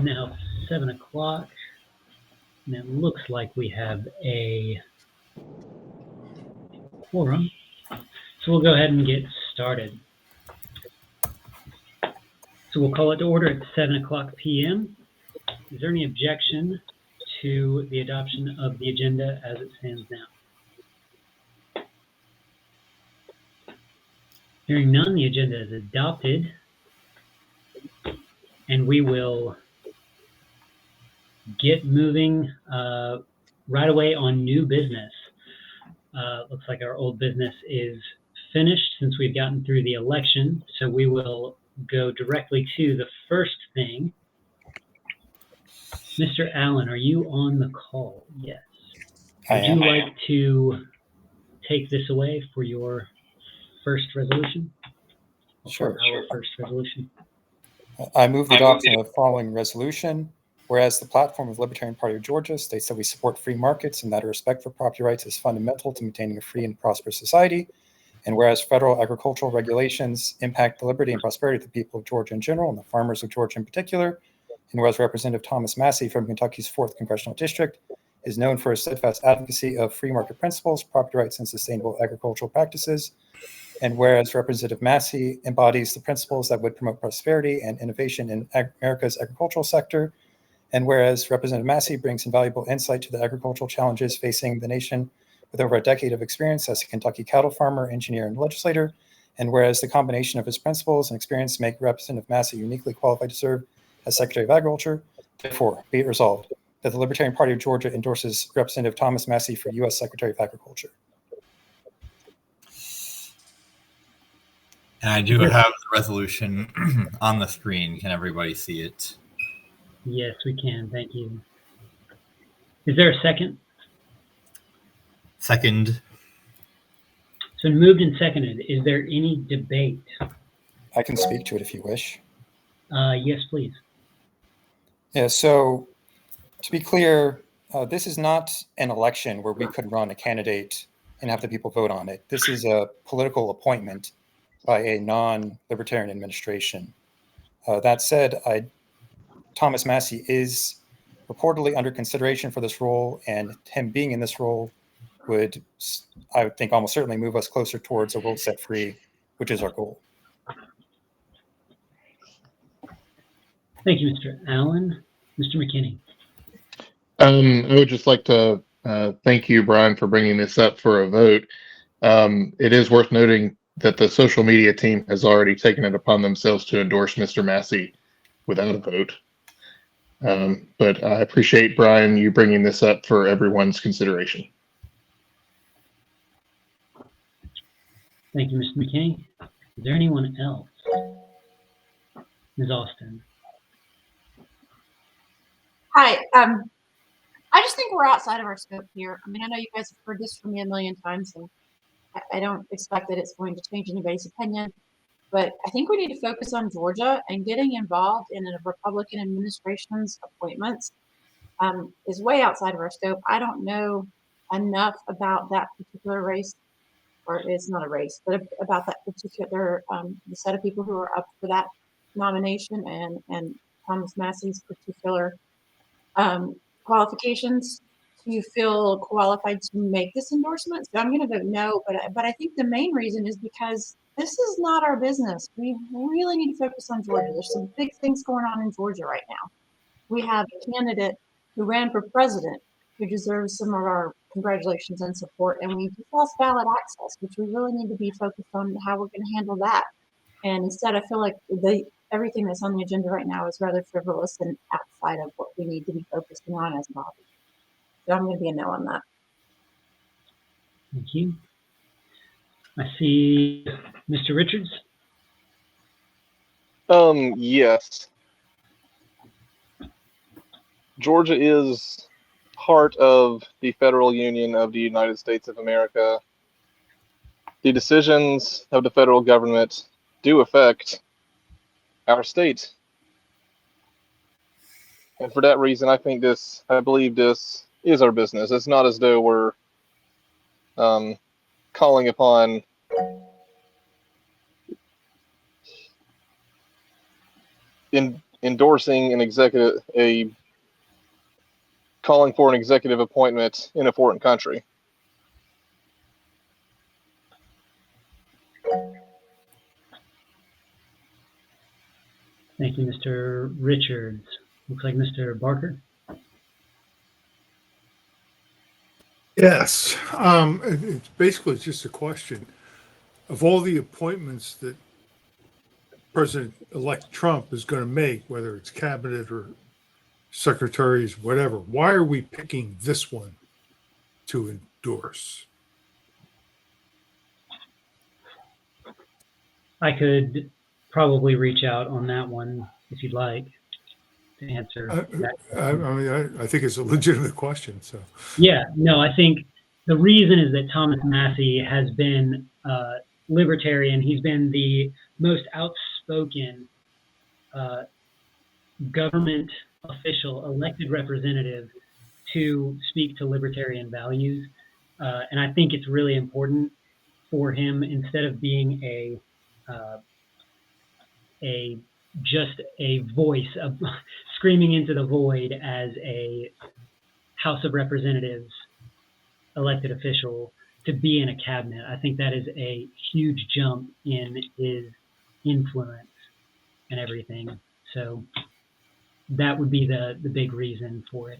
now 7 o'clock, and it looks like we have a quorum. So we'll go ahead and get started. So we'll call it to order at 7 o'clock p.m. Is there any objection to the adoption of the agenda as it stands now? Hearing none, the agenda is adopted, and we will get moving right away on new business. Looks like our old business is finished since we've gotten through the election, so we will go directly to the first thing. Mr. Allen, are you on the call? Yes. Would you like to take this away for your first resolution? Sure. Our first resolution. I move the adoption of the following resolution. Whereas the platform of the Libertarian Party of Georgia states that we support free markets and that a respect for property rights is fundamental to maintaining a free and prosperous society. And whereas federal agricultural regulations impact the liberty and prosperity of the people of Georgia in general and the farmers of Georgia in particular. And whereas Representative Thomas Massey from Kentucky's 4th Congressional District is known for his steadfast advocacy of free market principles, property rights, and sustainable agricultural practices. And whereas Representative Massey embodies the principles that would promote prosperity and innovation in America's agricultural sector. And whereas Representative Massey brings invaluable insight to the agricultural challenges facing the nation with over a decade of experience as a Kentucky cattle farmer, engineer, and legislator. And whereas the combination of his principles and experience make Representative Massey uniquely qualified to serve as Secretary of Agriculture, therefore, be it resolved that the Libertarian Party of Georgia endorses Representative Thomas Massey for U.S. Secretary of Agriculture. And I do have the resolution on the screen. Can everybody see it? Yes, we can. Thank you. Is there a second? Second. So moved and seconded. Is there any debate? I can speak to it if you wish. Yes, please. Yeah, so to be clear, this is not an election where we could run a candidate and have the people vote on it. This is a political appointment by a non-libertarian administration. That said, Thomas Massey is reportedly under consideration for this role, and him being in this role would, I would think, almost certainly move us closer towards a world set free, which is our goal. Thank you, Mr. Allen. Mr. McKinney. I would just like to thank you, Brian, for bringing this up for a vote. It is worth noting that the social media team has already taken it upon themselves to endorse Mr. Massey without a vote. But I appreciate, Brian, you bringing this up for everyone's consideration. Thank you, Mr. McKinney. Is there anyone else? Ms. Austin. Hi. I just think we're outside of our scope here. I mean, I know you guys have heard this from me a million times, and I don't expect that it's going to change anybody's opinion. But I think we need to focus on Georgia, and getting involved in a Republican administration's appointments is way outside of our scope. I don't know enough about that particular race, or it's not a race, but about that particular the set of people who are up for that nomination and Thomas Massey's particular qualifications to feel qualified to make this endorsement. So I'm going to vote no, but I think the main reason is because this is not our business. We really need to focus on Georgia. There's some big things going on in Georgia right now. We have a candidate who ran for president who deserves some of our congratulations and support, and we just lost ballot access, which we really need to be focused on how we're going to handle that. And instead, I feel like everything that's on the agenda right now is rather frivolous and outside of what we need to be focusing on as a body. So I'm going to be a no on that. Thank you. I see Mr. Richards. Yes. Georgia is part of the federal union of the United States of America. The decisions of the federal government do affect our state. And for that reason, I believe this is our business. It's not as though we're calling upon endorsing calling for an executive appointment in a foreign country. Thank you, Mr. Richards. Looks like Mr. Barker. Yes. It's basically just a question of all the appointments that President-elect Trump is going to make, whether it's cabinet or secretaries, whatever. Why are we picking this one to endorse? I could probably reach out on that one if you'd like to answer that. I think it's a legitimate question. So Yeah, no, I think the reason is that Thomas Massie has been libertarian. He's been the most outspoken government official, elected representative to speak to libertarian values. And I think it's really important for him, instead of being just a voice of screaming into the void as a House of Representatives elected official, to be in a cabinet. I think that is a huge jump in his influence and everything. So that would be the big reason for it.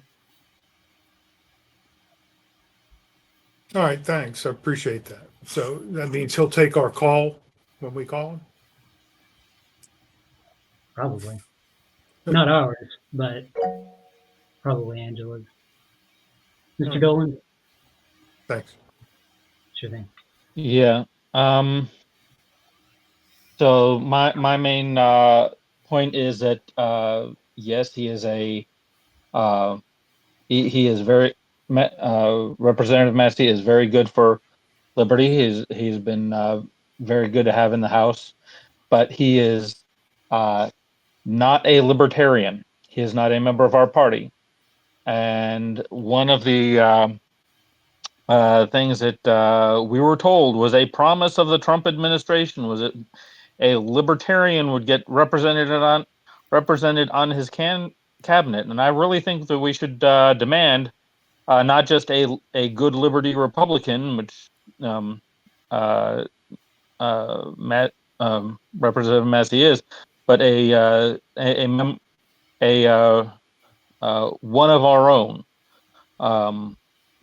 all right, thanks. I appreciate that. So that means he'll take our call when we call him? Probably. Not ours, but probably Angela's. Mr. Dolan? Thanks. Sure thing. Yeah. So my main point is that yes, he is he is very Representative Massey is very good for liberty. He's been very good to have in the House, but he is not a libertarian. He is not a member of our party, and one of the things that we were told was a promise of the Trump administration was that a libertarian would get represented on his cabinet, and I really think that we should demand not just a good liberty Republican, which Representative Massey is, but a one of our own,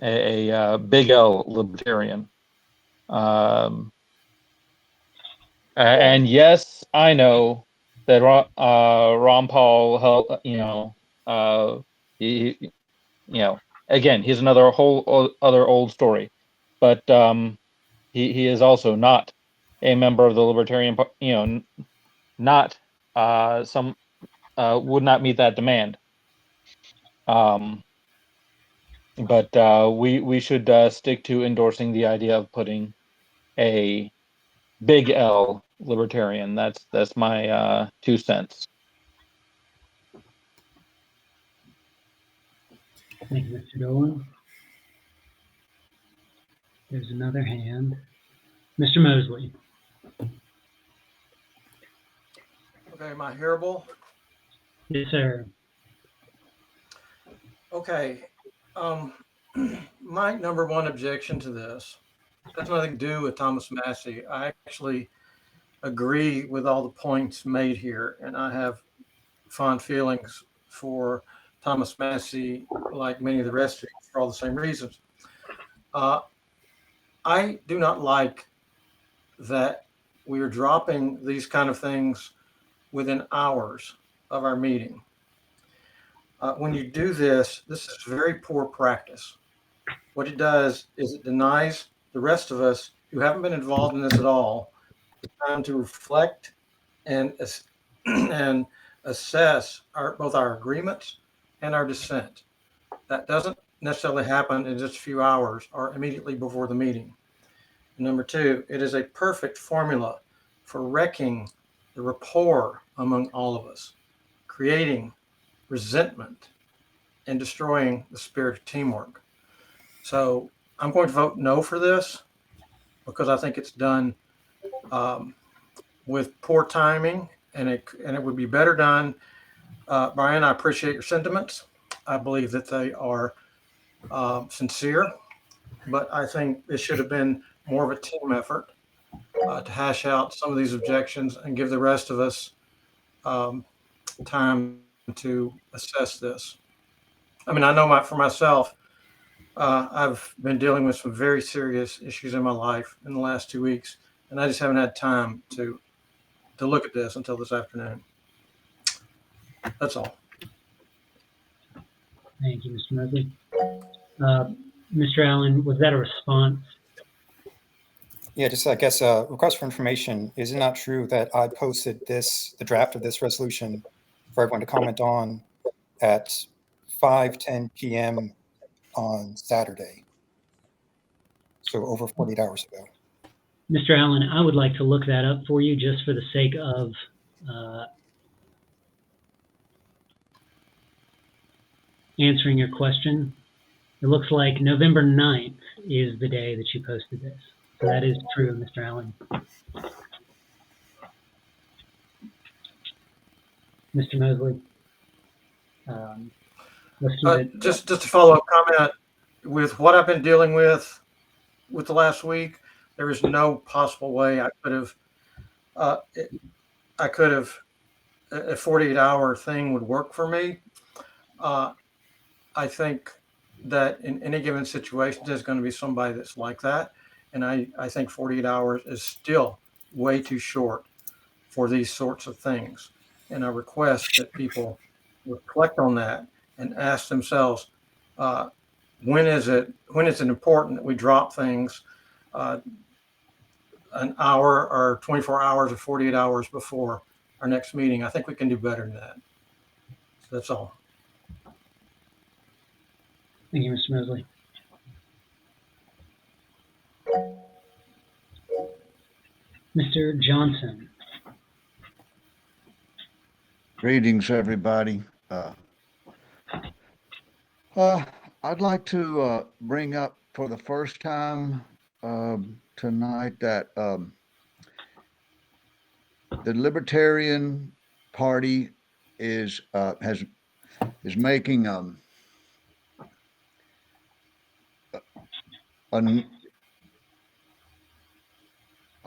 a big L libertarian. And yes, I know that Ron Paul helped. He, again, he's another whole other old story, but he is also not a member of the Libertarian. Not some would not meet that demand. But we should stick to endorsing the idea of putting a big L libertarian. That's my 2 cents. Thank you, Mr. Dolan. There's another hand. Mr. Mosley. Okay, am I hearable? Yes, sir. Okay. My number one objection to this has nothing to do with Thomas Massie. I actually agree with all the points made here, and I have fond feelings for Thomas Massie, like many of the rest of you, for all the same reasons. I do not like that we are dropping these kind of things within hours of our meeting. When you do this, this is very poor practice. What it does is it denies the rest of us who haven't been involved in this at all the time to reflect and assess both our agreements and our dissent. That doesn't necessarily happen in just a few hours or immediately before the meeting. And number two, it is a perfect formula for wrecking the rapport among all of us, creating resentment and destroying the spirit of teamwork. So I'm going to vote no for this because I think it's done with poor timing, and it would be better done Brian, I appreciate your sentiments. I believe that they are sincere, but I think it should have been more of a team effort to hash out some of these objections and give the rest of us time to assess this. I mean, I know for myself, I've been dealing with some very serious issues in my life in the last 2 weeks, and I just haven't had time to look at this until this afternoon. That's all. Thank you, Mr. Mosley. Mr. Allen, was that a response? Yeah, just I guess a request for information. Is it not true that I posted the draft of this resolution for everyone to comment on at 5:10 p.m. on Saturday? So over 48 hours ago. Mr. Allen, I would like to look that up for you just for the sake of answering your question. It looks like November 9th is the day that you posted this. So that is true, Mr. Allen. Mr. Mosley, let's keep it. Just a follow-up comment. With what I've been dealing with the last week, there is no possible way I could have a 48-hour thing would work for me. I think that in any given situation, there's going to be somebody that's like that. And I think 48 hours is still way too short for these sorts of things. And I request that people reflect on that and ask themselves, when is it important that we drop things an hour or 24 hours or 48 hours before our next meeting? I think we can do better than that. So that's all. Thank you, Mr. Mosley. Mr. Johnson. Greetings, everybody. I'd like to bring up for the first time tonight that the Libertarian Party is making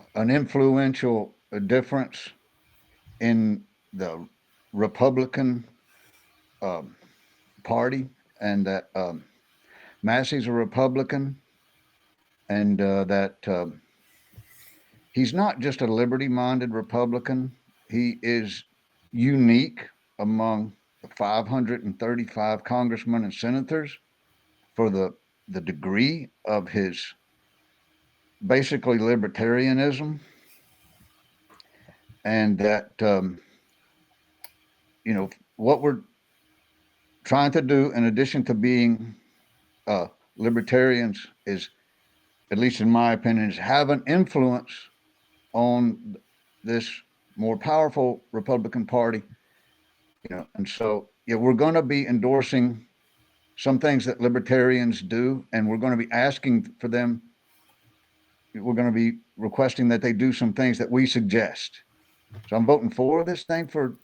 an influential difference in the Republican Party, and that Massey's a Republican, and that he's not just a liberty-minded Republican. He is unique among the 535 congressmen and senators for the degree of his basically libertarianism, and that what we're trying to do, in addition to being libertarians, is, at least in my opinion, is have an influence on this more powerful Republican Party. And so we're going to be endorsing some things that libertarians do, and we're going to be asking for them. We're going to be requesting that they do some things that we suggest. So I'm voting for this thing for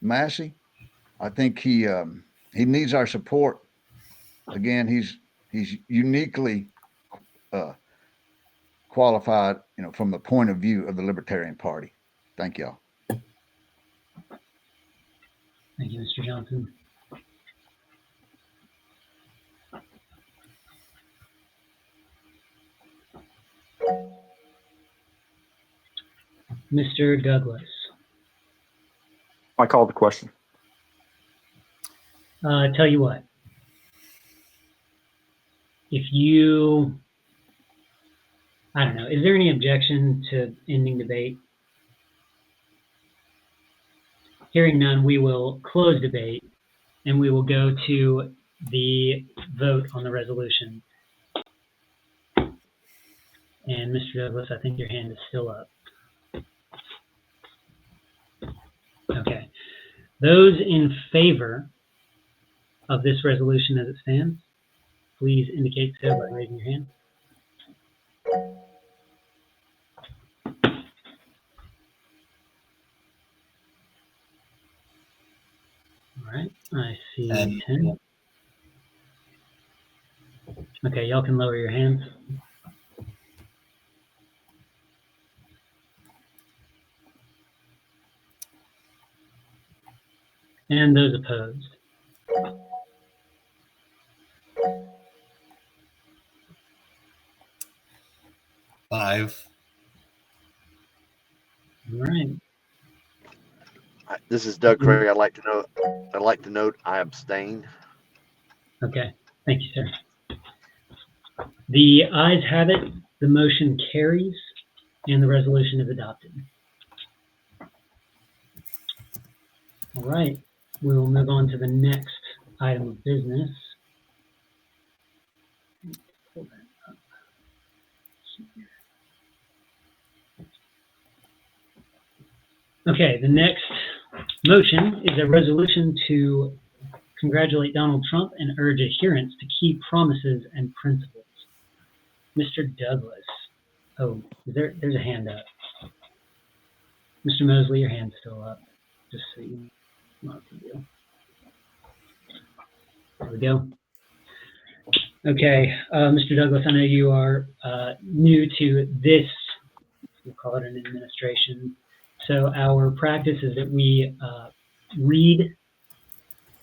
Massey. I think he needs our support. Again, he's uniquely qualified, from the point of view of the Libertarian Party. Thank y'all. Thank you, Mr. Johnson. Mr. Douglas. I called the question. Tell you what, if you, I don't know, is there any objection to ending debate? Hearing none, we will close debate and we will go to the vote on the resolution. And Mr. Douglas, I think your hand is still up. Okay. Those in favor of this resolution as it stands, please indicate so by raising your hand. right, I see And 10. Okay, y'all can lower your hands. And those opposed. five. All right. This is Doug Craig. I'd like to note I abstain. Okay, thank you, sir. The ayes have it, the motion carries, and the resolution is adopted. All right, we will move on to the next item of business. Pull that up. Okay, the next motion is a resolution to congratulate Donald Trump and urge adherence to key promises and principles. Mr. Douglas. Oh, there's a hand up. Mr. Mosley, your hand's still up. Just so you know. There we go. Okay, Mr. Douglas, I know you are new to this, we'll call it an administration. So our practice is that we read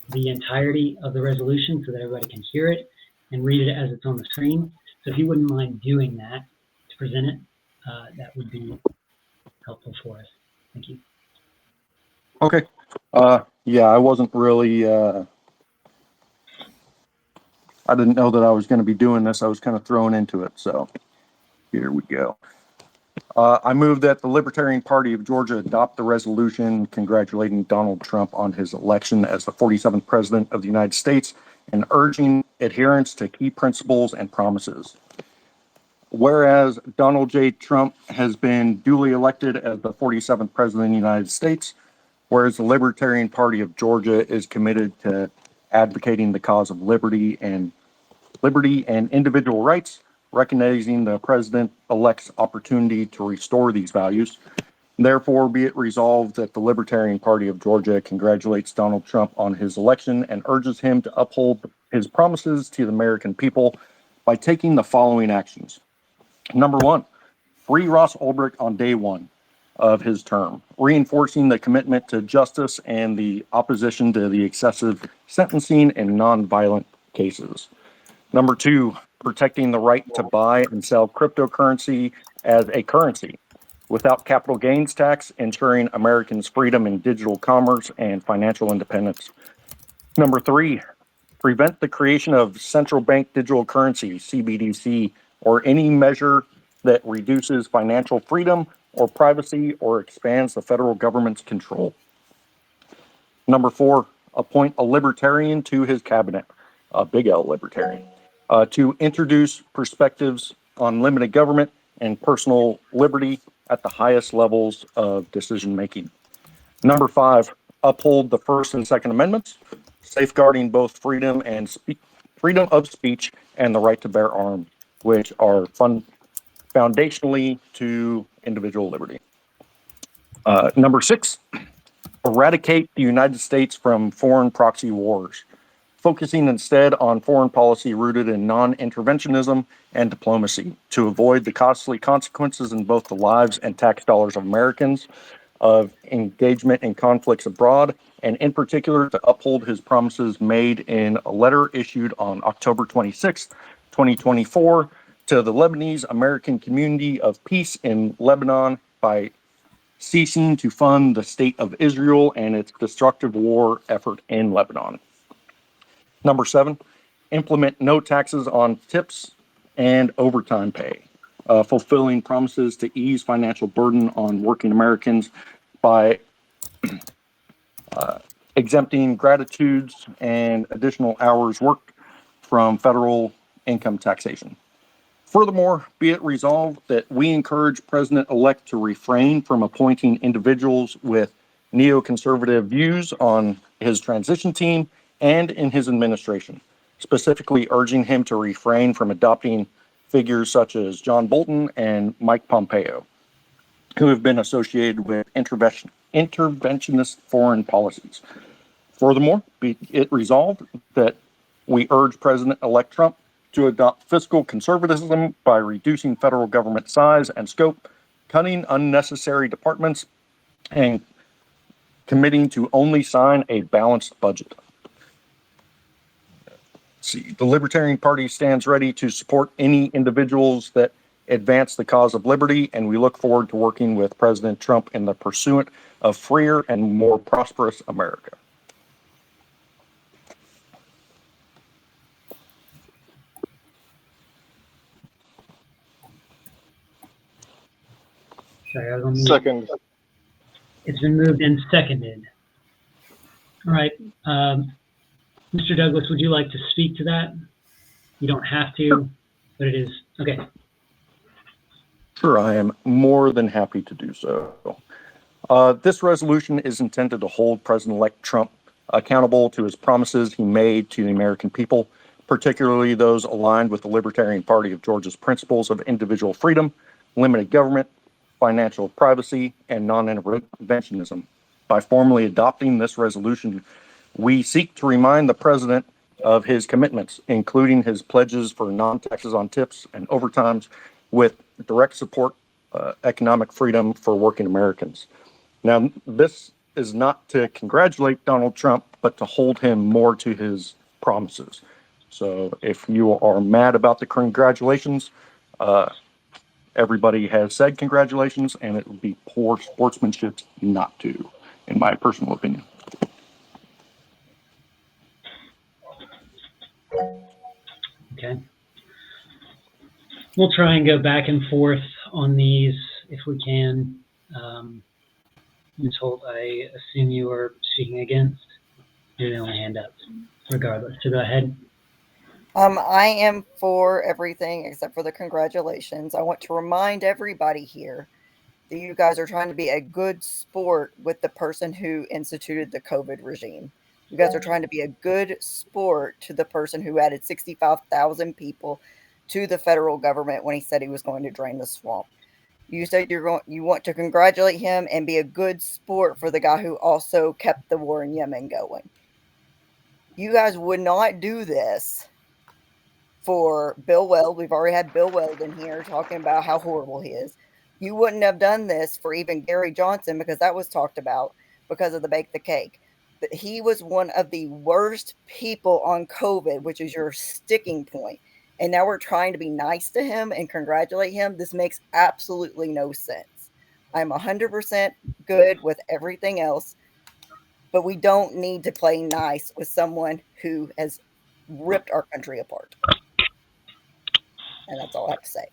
the entirety of the resolution so that everybody can hear it and read it as it's on the screen. So if you wouldn't mind doing that to present it, that would be helpful for us. Thank you. Okay. Yeah, I wasn't really, I didn't know that I was going to be doing this. I was kind of thrown into it. So here we go. I move that the Libertarian Party of Georgia adopt the resolution congratulating Donald Trump on his election as the 47th President of the United States and urging adherence to key principles and promises. Whereas Donald J. Trump has been duly elected as the 47th President of the United States, whereas the Libertarian Party of Georgia is committed to advocating the cause of liberty and individual rights, recognizing the president-elect's opportunity to restore these values. Therefore, be it resolved that the Libertarian Party of Georgia congratulates Donald Trump on his election and urges him to uphold his promises to the American people by taking the following actions. Number one, free Ross Ulbricht on day one of his term, reinforcing the commitment to justice and the opposition to the excessive sentencing in nonviolent cases. Number two, protecting the right to buy and sell cryptocurrency as a currency without capital gains tax, ensuring Americans' freedom in digital commerce and financial independence. Number three, prevent the creation of central bank digital currency, CBDC, or any measure that reduces financial freedom or privacy or expands the federal government's control. Number four, appoint a libertarian to his cabinet, a big L libertarian, to introduce perspectives on limited government and personal liberty at the highest levels of decision making. Number five, uphold the First and Second Amendments, safeguarding both freedom of speech and the right to bear arms, which are foundationally to individual liberty. Number six, eradicate the United States from foreign proxy wars, focusing instead on foreign policy rooted in non-interventionism and diplomacy to avoid the costly consequences in both the lives and tax dollars of Americans of engagement in conflicts abroad, and in particular to uphold his promises made in a letter issued on October 26, 2024 to the Lebanese American Community of Peace in Lebanon by ceasing to fund the state of Israel and its destructive war effort in Lebanon. Number seven, implement no taxes on tips and overtime pay, fulfilling promises to ease financial burden on working Americans by exempting gratitudes and additional hours worked from federal income taxation. Furthermore, be it resolved that we encourage President-elect to refrain from appointing individuals with neoconservative views on his transition team and in his administration, specifically urging him to refrain from adopting figures such as John Bolton and Mike Pompeo, who have been associated with interventionist foreign policies. Furthermore, be it resolved that we urge President-elect Trump to adopt fiscal conservatism by reducing federal government size and scope, cutting unnecessary departments, and committing to only sign a balanced budget. See, the Libertarian Party stands ready to support any individuals that advance the cause of liberty, and we look forward to working with President Trump in the pursuit of freer and more prosperous America. Sorry, I was on mute. Second. It's been moved and seconded. All right. Mr. Douglas, would you like to speak to that? You don't have to, but it is. Okay. Sure, I am more than happy to do so. This resolution is intended to hold President-elect Trump accountable to his promises he made to the American people, particularly those aligned with the Libertarian Party of Georgia's principles of individual freedom, limited government, financial privacy, and non-interventionism. By formally adopting this resolution, we seek to remind the President of his commitments, including his pledges for non-taxes on tips and overtimes, with direct support, economic freedom for working Americans. Now, this is not to congratulate Donald Trump, but to hold him more to his promises. So if you are mad about the congratulations, everybody has said congratulations, and it would be poor sportsmanship not to, in my personal opinion. Okay. We'll try and go back and forth on these if we can. Ms. Holt, I assume you are speaking against. You're the only hand up, regardless. So go ahead. I am for everything except for the congratulations. I want to remind everybody here that you guys are trying to be a good sport with the person who instituted the COVID regime. You guys are trying to be a good sport to the person who added 65,000 people to the federal government when he said he was going to drain the swamp. You said you want to congratulate him and be a good sport for the guy who also kept the war in Yemen going. You guys would not do this for Bill Weld. We've already had Bill Weld in here talking about how horrible he is. You wouldn't have done this for even Gary Johnson, because that was talked about because of the bake the cake. But he was one of the worst people on COVID, which is your sticking point. And now we're trying to be nice to him and congratulate him. This makes absolutely no sense. I'm 100% good with everything else, but we don't need to play nice with someone who has ripped our country apart. And that's all I have to say.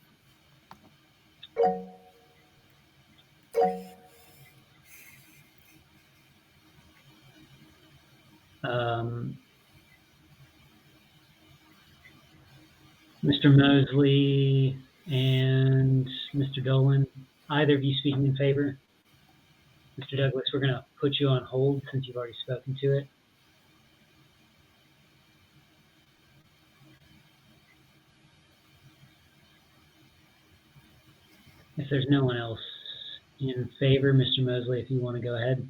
Mr. Mosley and Mr. Dolan, either of you speaking in favor? Mr. Douglas, we're going to put you on hold since you've already spoken to it. If there's no one else in favor, Mr. Mosley, if you want to go ahead.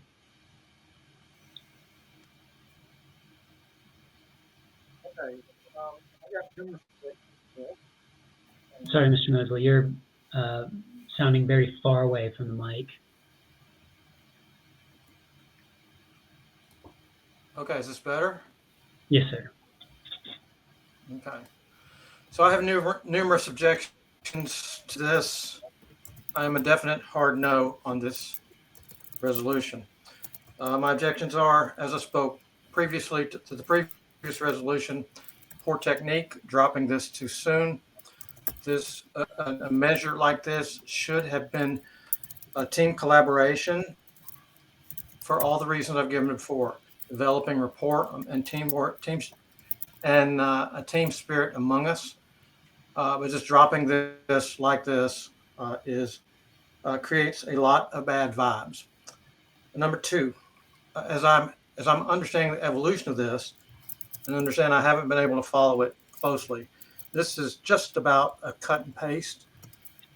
Sorry, Mr. Mosley, you're sounding very far away from the mic. Okay, is this better? Yes, sir. Okay. So I have numerous objections to this. I am a definite hard no on this resolution. My objections are, as I spoke previously to the previous resolution, poor technique, dropping this too soon. This a measure like this should have been a team collaboration for all the reasons I've given before. Developing rapport and teamwork, and a team spirit among us. But just dropping this like this creates a lot of bad vibes. Number two, as I'm understanding the evolution of this, and understand I haven't been able to follow it closely, this is just about a cut and paste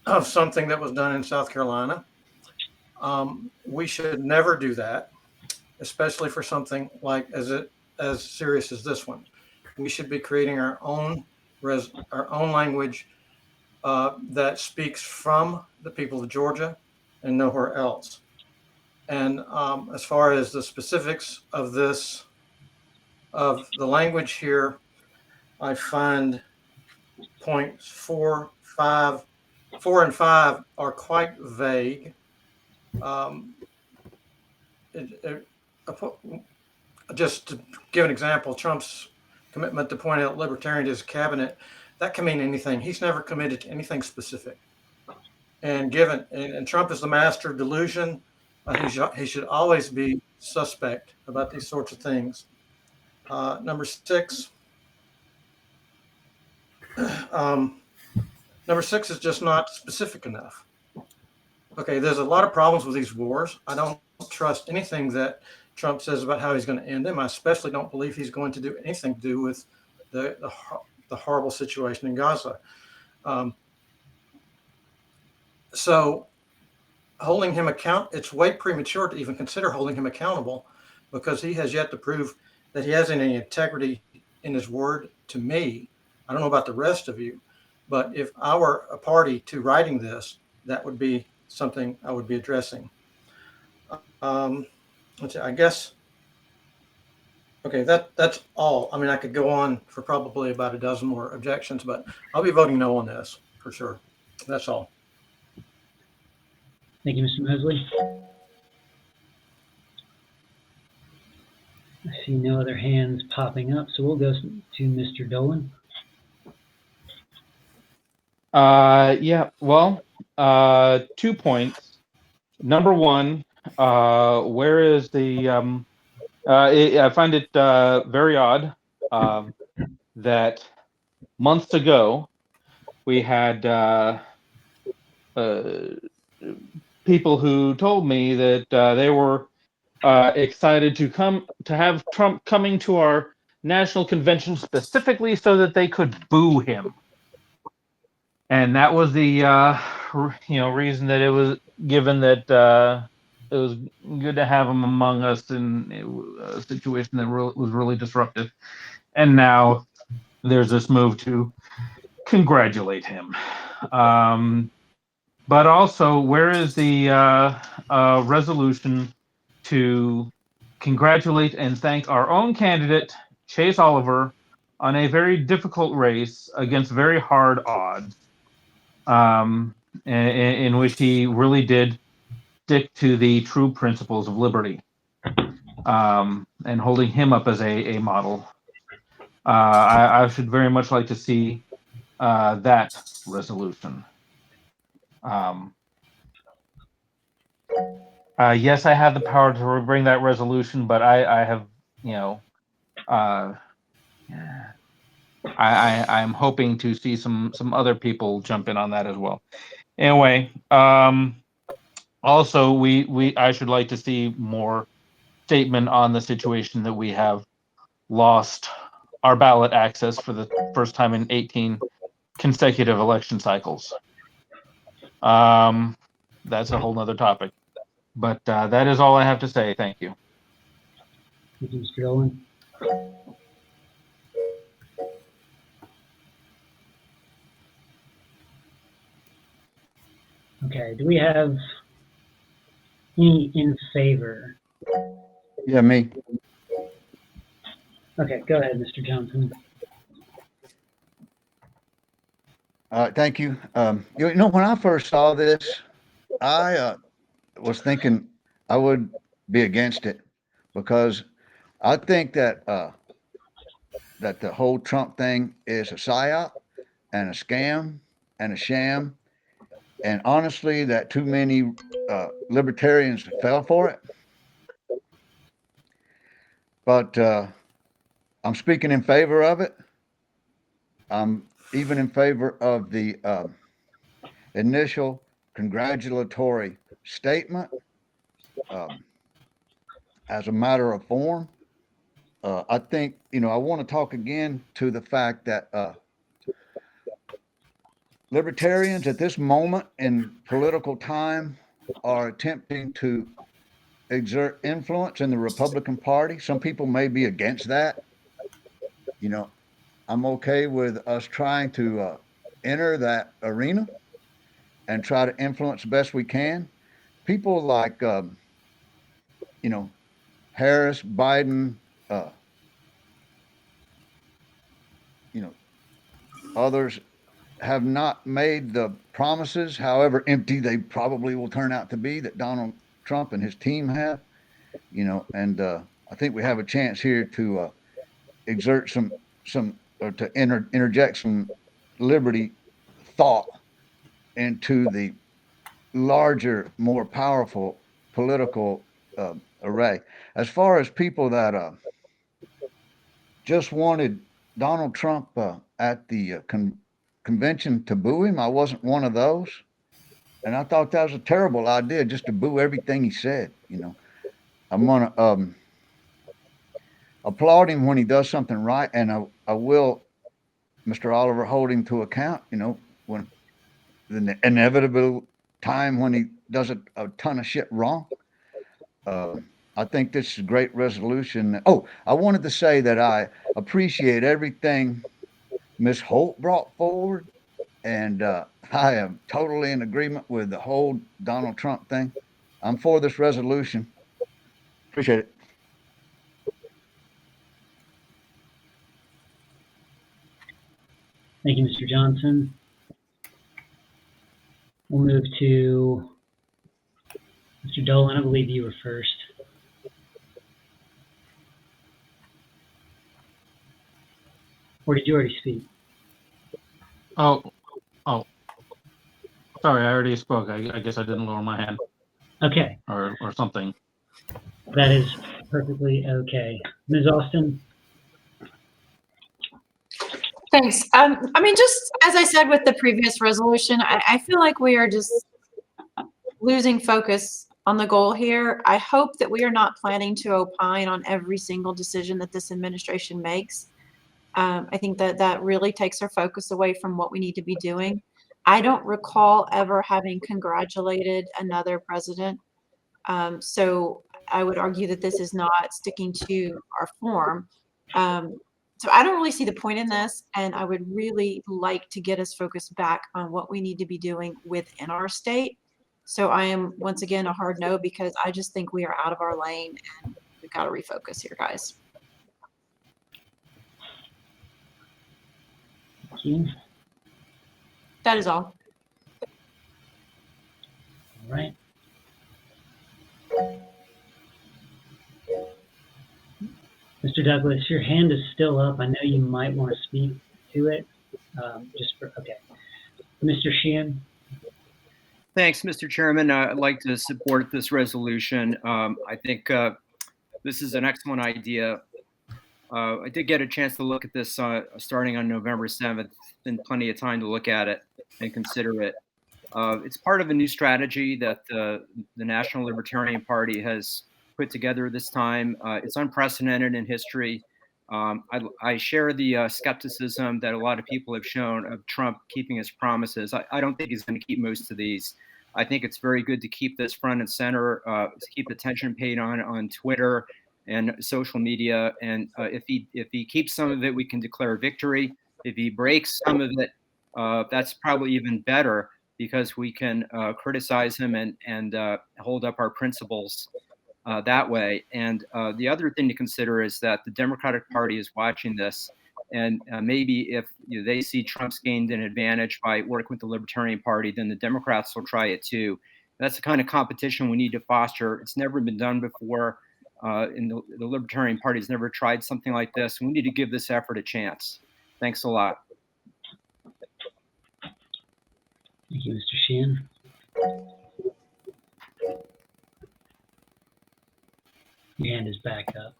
of something that was done in South Carolina. We should never do that. especially for something like as serious as this one. We should be creating our own language that speaks from the people of Georgia and nowhere else. And as far as the specifics of this, of the language here, I find points 4 and 5 are quite vague. Just to give an example, Trump's commitment to point out Libertarian to his cabinet, that can mean anything. He's never committed to anything specific. And Trump is the master of delusion. He should always be suspect about these sorts of things. Number 6. Number 6 is just not specific enough. Okay, there's a lot of problems with these wars. I don't trust anything that Trump says about how he's going to end them. I especially don't believe he's going to do anything to do with the horrible situation in Gaza. So holding him it's way premature to even consider holding him accountable, because he has yet to prove that he has any integrity in his word to me. I don't know about the rest of you, but if I were a party to writing this, that would be something I would be addressing. I guess, okay, that's all. I mean, I could go on for probably about a dozen more objections, but I'll be voting no on this for sure. That's all. Thank you, Mr. Mosley. I see no other hands popping up, so we'll go to Mr. Dolan. Yeah, well, 2 points. Number 1, where is the, I find it very odd that months ago we had people who told me that they were excited to have Trump coming to our national convention specifically so that they could boo him. And that was the reason that it was given that it was good to have him among us in a situation that was really disruptive. And now there's this move to congratulate him. But also, where is the resolution to congratulate and thank our own candidate, Chase Oliver, on a very difficult race against very hard odds, in which he really did stick to the true principles of liberty, and holding him up as a model. I should very much like to see that resolution. Yes, I have the power to bring that resolution, but I have, I'm hoping to see some other people jump in on that as well. Anyway, also I should like to see more statement on the situation that we have lost our ballot access for the first time in 18 consecutive election cycles. That's a whole nother topic. But that is all I have to say. Thank you. Thank you, Mr. Dolan. Okay, do we have any in favor? Yeah, me. Okay, go ahead, Mr. Johnson. Thank you. When I first saw this, I was thinking I would be against it, because I think that that the whole Trump thing is a psyop and a scam and a sham, and honestly, that too many libertarians fell for it. But I'm speaking in favor of it. I'm even in favor of the initial congratulatory statement as a matter of form. I think, I want to talk again to the fact that libertarians at this moment in political time are attempting to exert influence in the Republican Party. Some people may be against that. You know, I'm okay with us trying to enter that arena and try to influence the best we can. People like, you know, Harris, Biden, you know, others have not made the promises, however empty they probably will turn out to be, that Donald Trump and his team have. You know, and I think we have a chance here to exert some or to interject some liberty thought into the larger, more powerful political array. As far as people that just wanted Donald Trump at the convention to boo him, I wasn't one of those. And I thought that was a terrible idea, just to boo everything he said. You know, I'm gonna applaud him when he does something right, and I will, Mr. Oliver, hold him to account. You know, when the inevitable time when he does a ton of shit wrong. I think this is a great resolution. Oh, I wanted to say that I appreciate everything Ms. Holt brought forward, and I am totally in agreement with the whole Donald Trump thing. I'm for this resolution. Appreciate it. Thank you, Mr. Johnson. We'll move to Mr. Dolan. I believe you were first. Or did you already speak? Oh, sorry, I already spoke. I guess I didn't lower my hand. Okay. Or something. That is perfectly okay. Ms. Austin? Thanks. I mean, just as I said with the previous resolution, I feel like we are just losing focus on the goal here. I hope that we are not planning to opine on every single decision that this administration makes. I think that really takes our focus away from what we need to be doing. I don't recall ever having congratulated another president. So I would argue that this is not sticking to our form. So I don't really see the point in this, and I would really like to get us focused back on what we need to be doing within our state. So I am, once again, a hard no, because I just think we are out of our lane and we've got to refocus here, guys. Thank you. That is all. All right. Mr. Douglas, your hand is still up. I know you might want to speak to it. Okay. Mr. Sheehan? Thanks, Mr. Chairman. I'd like to support this resolution. I think this is an excellent idea. I did get a chance to look at this starting on November 7th. Been plenty of time to look at it and consider it. It's part of a new strategy that the National Libertarian Party has put together this time. It's unprecedented in history. I share the skepticism that a lot of people have shown of Trump keeping his promises. I don't think he's going to keep most of these. I think it's very good to keep this front and center, to keep attention paid on Twitter and social media. And if he keeps some of it, we can declare victory. If he breaks some of it, that's probably even better, because we can criticize him and hold up our principles that way. And the other thing to consider is that the Democratic Party is watching this, and maybe if they see Trump's gained an advantage by working with the Libertarian Party, then the Democrats will try it too. That's the kind of competition we need to foster. It's never been done before. And the Libertarian Party has never tried something like this. We need to give this effort a chance. Thanks a lot. Thank you, Mr. Sheehan. Your hand is back up.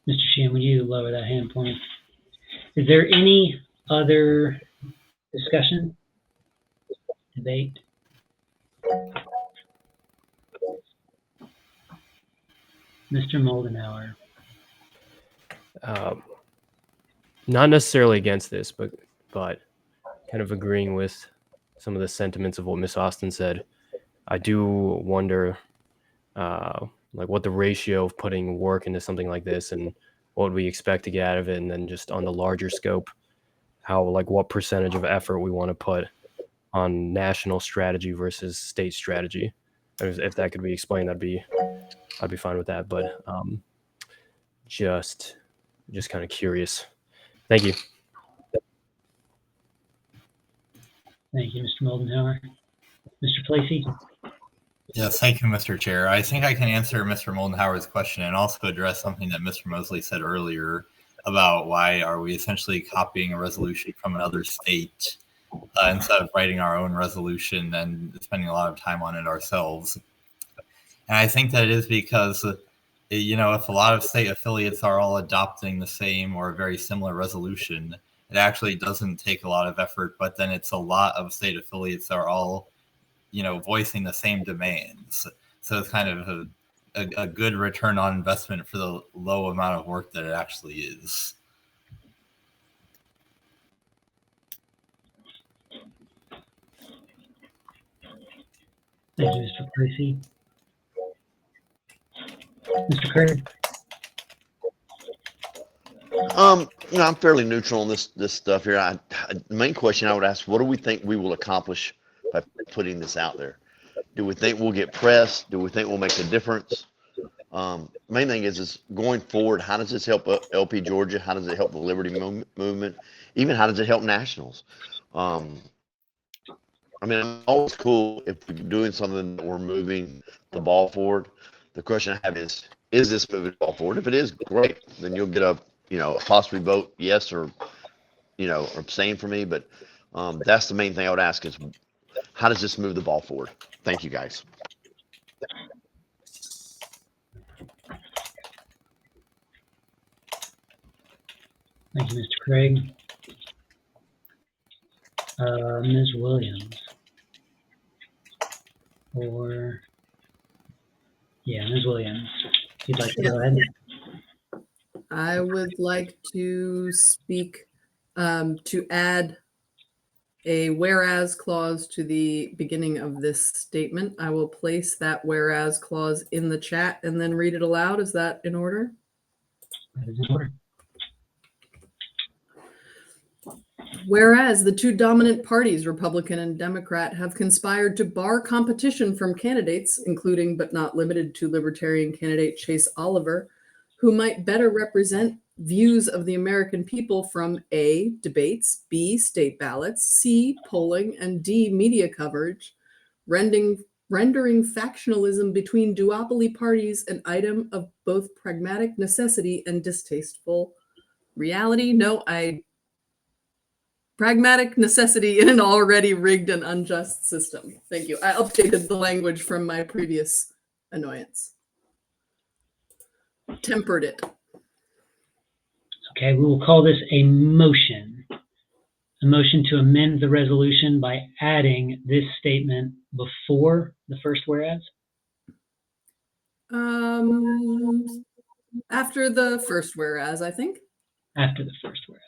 Mr. Sheehan, would you lower that hand, please? Is there any other discussion, debate? Mr. Moldenauer. Not necessarily against this, but kind of agreeing with some of the sentiments of what Miss Austin said. I do wonder, like, what the ratio of putting work into something like this and what we expect to get out of it, and then just on the larger scope, how, like, what percentage of effort we want to put on national strategy versus state strategy. If that could be explained, I'd be fine with that. But just kind of curious. Thank you. Thank you, Mr. Moldenhauer. Mr. Placey? Yes, thank you, Mr. Chair. I think I can answer Mr. Moldenhauer's question and also address something that Mr. Mosley said earlier about why are we essentially copying a resolution from another state instead of writing our own resolution and spending a lot of time on it ourselves. And I think that is because, if a lot of state affiliates are all adopting the same or a very similar resolution, it actually doesn't take a lot of effort, but then it's a lot of state affiliates that are all, voicing the same demands. So it's kind of a good return on investment for the low amount of work that it actually is. Thank you, Mr. Placey. Mr. Craig? I'm fairly neutral on this stuff here. The main question I would ask: what do we think we will accomplish by putting this out there? Do we think we'll get press? Do we think we'll make a difference? Main thing is going forward. How does this help LP Georgia? How does it help the Liberty movement? Even how does it help nationals? I'm always cool if we're doing something that we're moving the ball forward. The question I have is this moving the ball forward? If it is, great. Then you'll get a possibly vote yes or abstain for me. But that's the main thing I would ask is, how does this move the ball forward? Thank you, guys. Thank you, Mr. Craig. Ms. Williams. Ms. Williams. If you'd like to go ahead. I would like to speak to add a whereas clause to the beginning of this statement. I will place that whereas clause in the chat and then read it aloud. Is that in order? That is in order. Whereas the two dominant parties, Republican and Democrat, have conspired to bar competition from candidates, including but not limited to Libertarian candidate Chase Oliver, who might better represent views of the American people from A, debates, B, state ballots, C, polling, and D, media coverage, rendering factionalism between duopoly parties an item of both pragmatic necessity and distasteful reality. Pragmatic necessity in an already rigged and unjust system. Thank you. I updated the language from my previous annoyance. Tempered it. Okay, we will call this a motion. A motion to amend the resolution by adding this statement before the first whereas? After the first whereas, I think. After the first whereas.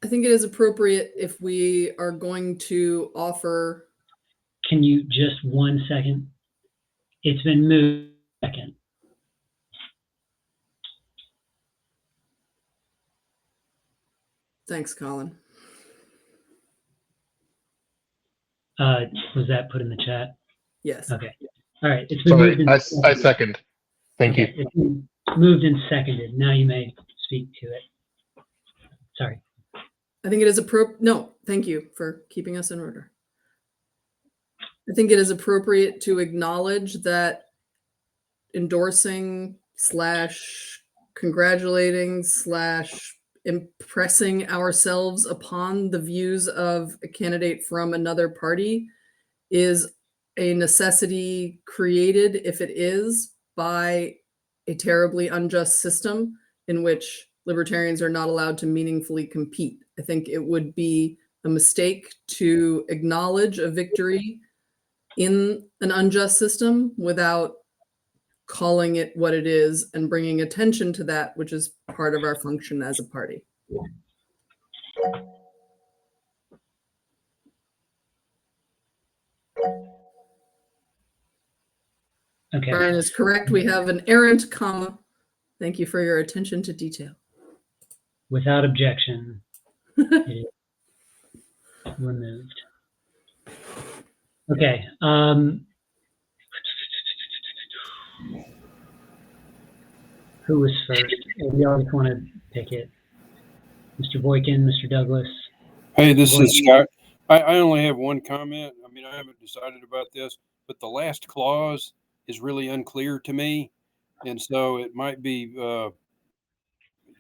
I think it is appropriate if we are going to offer. Can you just 1 second? It's been moved. Second. Thanks, Colin. Was that put in the chat? Yes. Okay. All right. It's been Sorry, moved. I second. Thank you. It's been moved and seconded. Now you may speak to it. Sorry. I think it is appropriate. No, thank you for keeping us in order. I think it is appropriate to acknowledge that endorsing / congratulating / impressing ourselves upon the views of a candidate from another party is a necessity created, if it is, by a terribly unjust system in which libertarians are not allowed to meaningfully compete. I think it would be a mistake to acknowledge a victory in an unjust system without calling it what it is and bringing attention to that, which is part of our function as a party. Okay. Brian is correct. We have an errant comma. Thank you for your attention to detail. Without objection, it is removed. Okay. Who was first? We always want to pick it. Mr. Boykin, Mr. Douglas. Hey, this Boykin. is Scott. I only have one comment. I mean, I haven't decided about this, but the last clause is really unclear to me. And so it might be,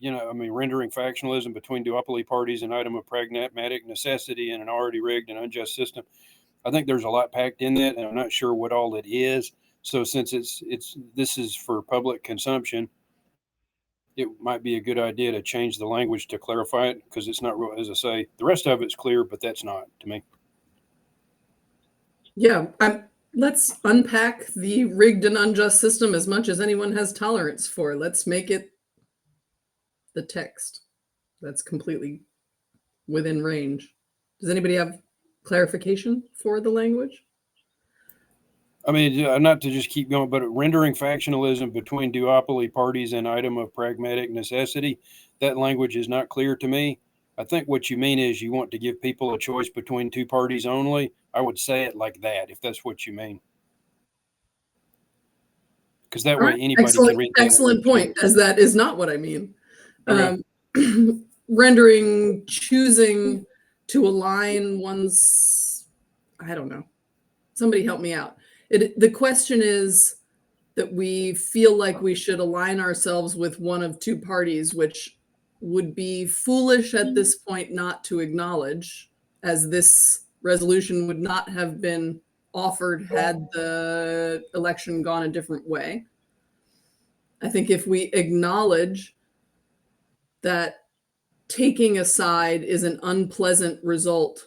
rendering factionalism between duopoly parties an item of pragmatic necessity in an already rigged and unjust system. I think there's a lot packed in that, and I'm not sure what all it is. So since this is for public consumption, it might be a good idea to change the language to clarify it, because it's not real. As I say, the rest of it's clear, but that's not to me. Yeah, let's unpack the rigged and unjust system as much as anyone has tolerance for. Let's make it the text. That's completely within range. Does anybody have clarification for the language? I mean, not to just keep going, but rendering factionalism between duopoly parties an item of pragmatic necessity, that language is not clear to me. I think what you mean is you want to give people a choice between two parties only. I would say it like that, if that's what you mean. Because that way anybody can read that. Excellent point, as that is not what I mean. Okay. Choosing to align one's, I don't know. Somebody help me out. The question is that we feel like we should align ourselves with one of two parties, which would be foolish at this point not to acknowledge, as this resolution would not have been offered had the election gone a different way. I think if we acknowledge that taking a side is an unpleasant result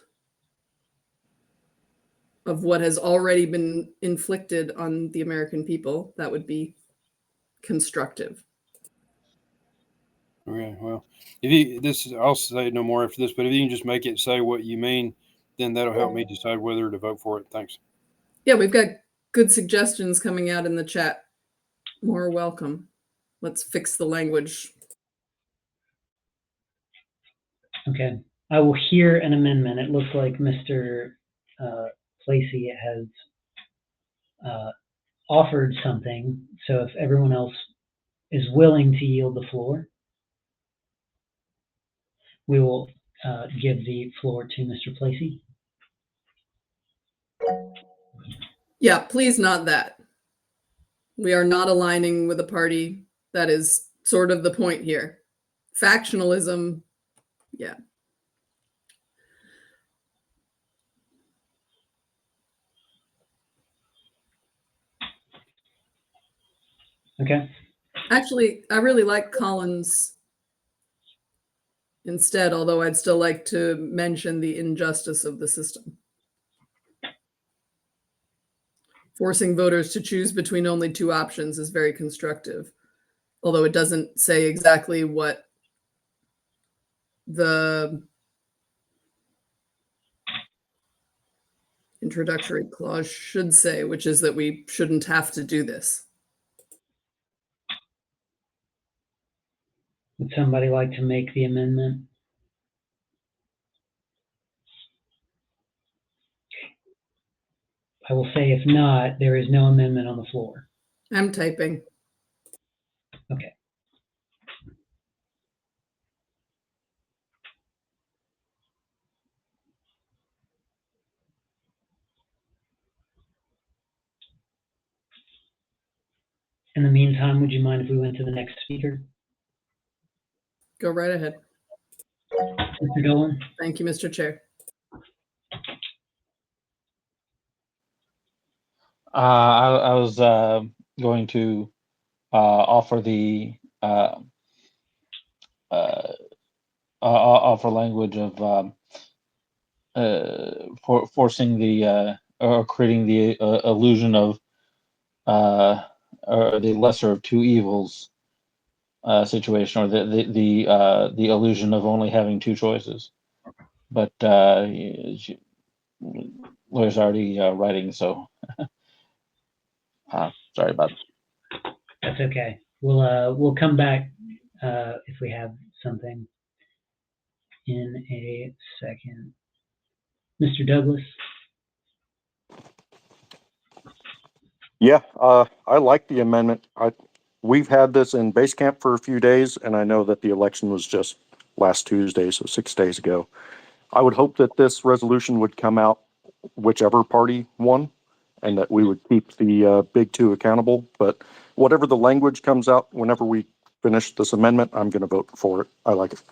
of what has already been inflicted on the American people, that would be constructive. Okay, well, I'll say no more after this, but if you can just make it say what you mean, then that'll help me decide whether to vote for it. Thanks. Yeah, we've got good suggestions coming out in the chat. More welcome. Let's fix the language. Okay. I will hear an amendment. It looks like Mr. Placey has offered something. So if everyone else is willing to yield the floor, we will give the floor to Mr. Placey. Yeah, please not that. We are not aligning with a party. That is sort of the point here. Factionalism, yeah. Okay. Actually, I really like Collins instead, although I'd still like to mention the injustice of the system. Forcing voters to choose between only two options is very constructive, although it doesn't say exactly what the introductory clause should say, which is that we shouldn't have to do this. Would somebody like to make the amendment? I will say, if not, there is no amendment on the floor. I'm typing. Okay. In the meantime, would you mind if we went to the next speaker? Go right ahead. Mr. Dolan? Thank you, Mr. Chair. I was going to offer the offer language of forcing the or creating the illusion of or the lesser of two evils situation, or the illusion of only having two choices. But lawyer's already writing, so sorry about it. That's okay. We'll come back if we have something in a second. Mr. Douglas. Yeah, I like the amendment. We've had this in base camp for a few days, and I know that the election was just last Tuesday, so 6 days ago. I would hope that this resolution would come out whichever party won, and that we would keep the big two accountable. But whatever the language comes out whenever we finish this amendment, I'm going to vote for it. I like it.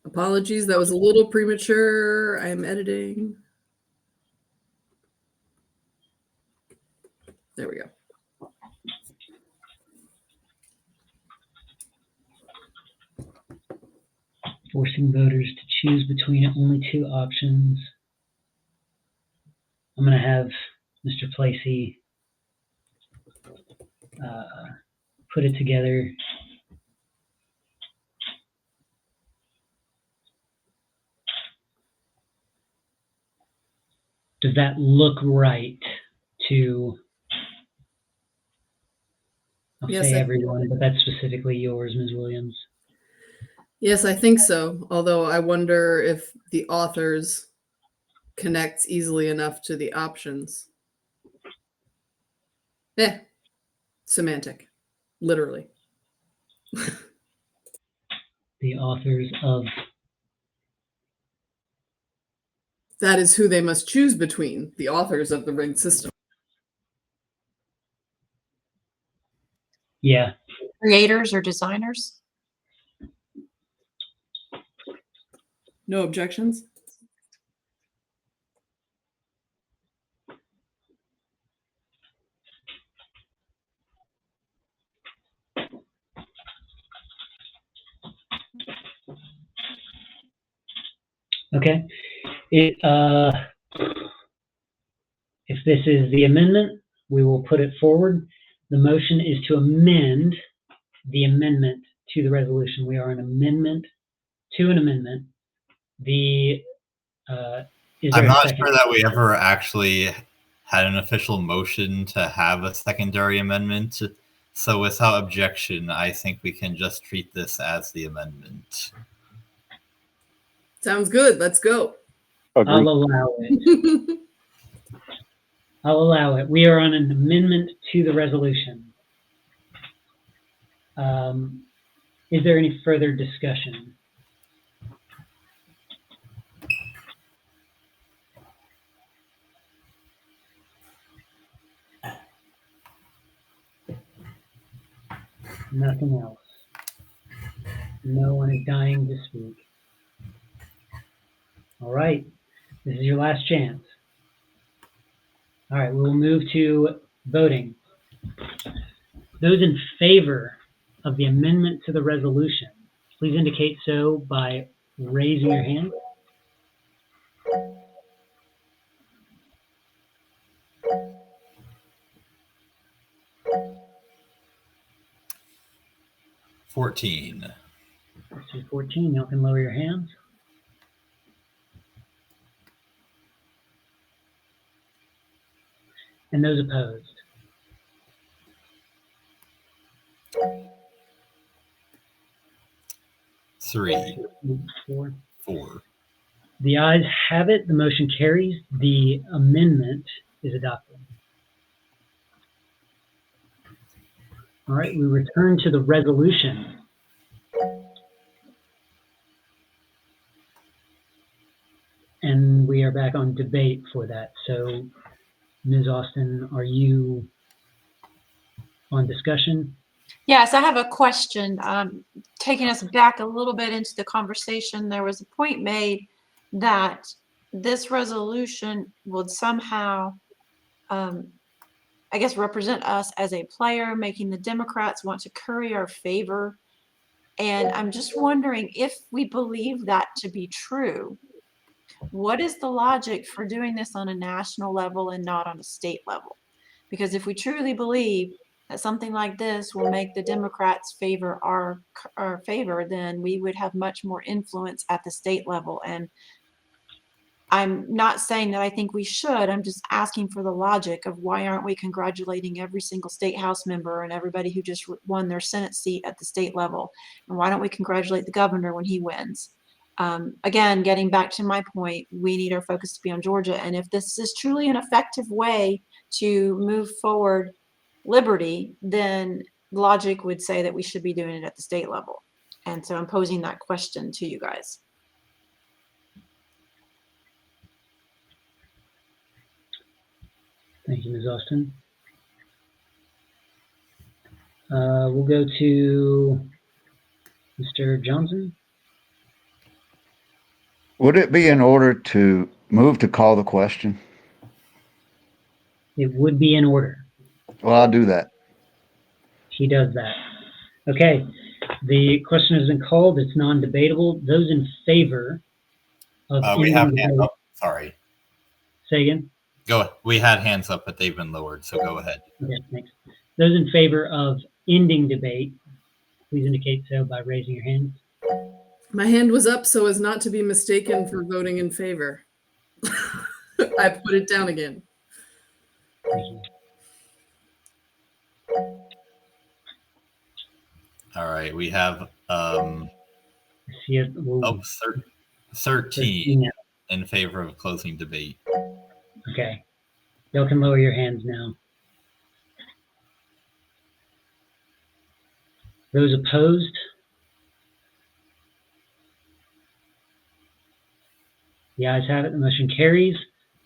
Apologies, that was a little premature. I am editing. There we go. Forcing voters to choose between only two options. I'm going to have Mr. Placey put it together. Does that look right to, I'll Yes, say everyone, but that's specifically yours, Ms. Williams? Yes, I think so. Although I wonder if the authors connects easily enough to the options. Semantic, literally. The authors of. That is who they must choose between, the authors of the rigged system. Yeah. Creators or designers? No objections? Okay. If this is the amendment, we will put it forward. The motion is to amend the amendment to the resolution. We are an amendment to an amendment. Is there I'm a not second? sure that we ever actually had an official motion to have a secondary amendment. So without objection, I think we can just treat this as the amendment. Sounds good. Let's go. Agreed. I'll allow it. I'll allow it. We are on an amendment to the resolution. Is there any further discussion? Nothing else. No one is dying to speak. All right. This is your last chance. All right, we will move to voting. Those in favor of the amendment to the resolution, please indicate so by raising your hand. $14. 14, y'all can lower your hands. And those opposed? Three. Four. Four. The ayes have it. The motion carries. The amendment is adopted. All right, we return to the resolution. And we are back on debate for that. So, Ms. Austin, are you on discussion? Yes, I have a question. Taking us back a little bit into the conversation, there was a point made that this resolution would somehow I guess, represent us as a player, making the Democrats want to curry our favor. And I'm just wondering, if we believe that to be true, what is the logic for doing this on a national level and not on a state level? Because if we truly believe that something like this will make the Democrats favor our favor, then we would have much more influence at the state level. And I'm not saying that I think we should. I'm just asking for the logic of why aren't we congratulating every single state house member and everybody who just won their Senate seat at the state level? And why don't we congratulate the governor when he wins? Again, getting back to my point, we need our focus to be on Georgia. And if this is truly an effective way to move forward liberty, then logic would say that we should be doing it at the state level. And so I'm posing that question to you guys. Thank you, Ms. Austin. We'll go to Mr. Johnson. Would it be in order to move to call the question? It would be in order. Well, I'll do that. He does that. Okay. The question has been called. It's non-debatable. Those in favor of we have ending hands debate. up. Sorry. Say again? Go. We had hands up, but they've been lowered, so go ahead. Okay, thanks. Those in favor of ending debate, please indicate so by raising your hand. My hand was up so as not to be mistaken for voting in favor. I put it down again. Thank you. All right, we have See it. 13 in favor of closing debate. Okay. Y'all can lower your hands now. Those opposed? The ayes have it. The motion carries.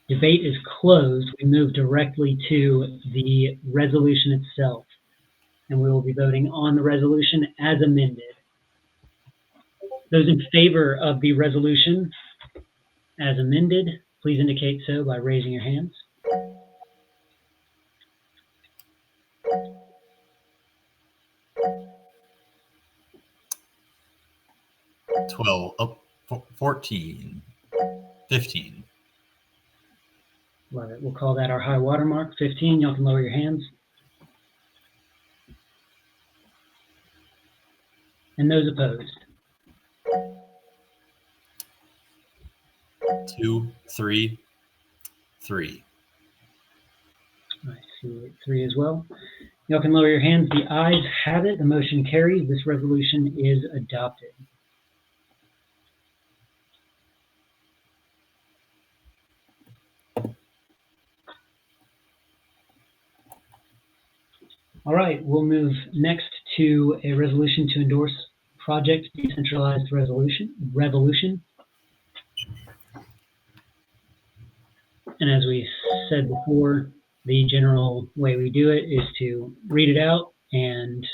Debate is closed. We move directly to the resolution itself, and we will be voting on the resolution as amended. Those in favor of the resolution as amended, please indicate so by raising your hands. Oh, 14, 15. Love it. We'll call that our high water mark. 15. Y'all can lower your hands. And those opposed? 2, 3, 3. I see 3 as well. Y'all can lower your hands. The ayes have it. The motion carries. This resolution is adopted. All right, we'll move next to a resolution to endorse Project Decentralized Revolution. And as we said before, the general way we do it is to read it out and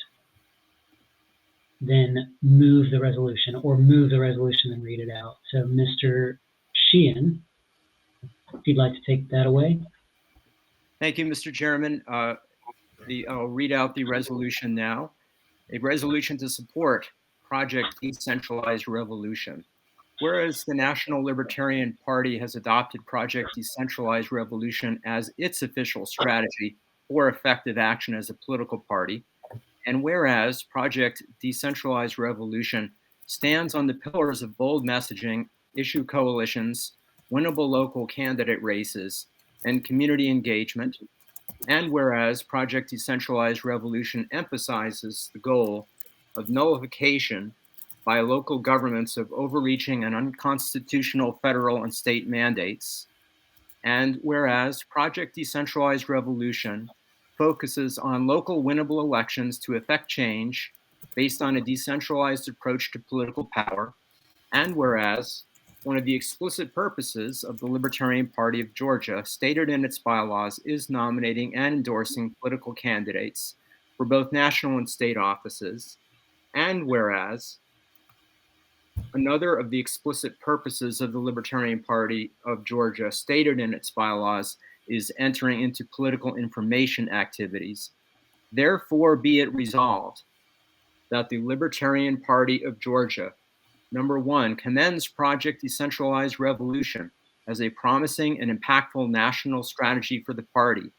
then move the resolution, or move the resolution and read it out. So Mr. Sheehan, if you'd like to take that away. Thank you, Mr. Chairman. I'll read out the resolution now. A resolution to support Project Decentralized Revolution. Whereas the National Libertarian Party has adopted Project Decentralized Revolution as its official strategy for effective action as a political party, and whereas Project Decentralized Revolution stands on the pillars of bold messaging, issue coalitions, winnable local candidate races, and community engagement, and whereas Project Decentralized Revolution emphasizes the goal of nullification by local governments of overreaching and unconstitutional federal and state mandates, and whereas Project Decentralized Revolution focuses on local winnable elections to effect change based on a decentralized approach to political power, and whereas one of the explicit purposes of the Libertarian Party of Georgia, stated in its bylaws, is nominating and endorsing political candidates for both national and state offices, and whereas another of the explicit purposes of the Libertarian Party of Georgia, stated in its bylaws, is entering into political information activities. Therefore, be it resolved that the Libertarian Party of Georgia, number one, commends Project Decentralized Revolution as a promising and impactful national strategy for the party,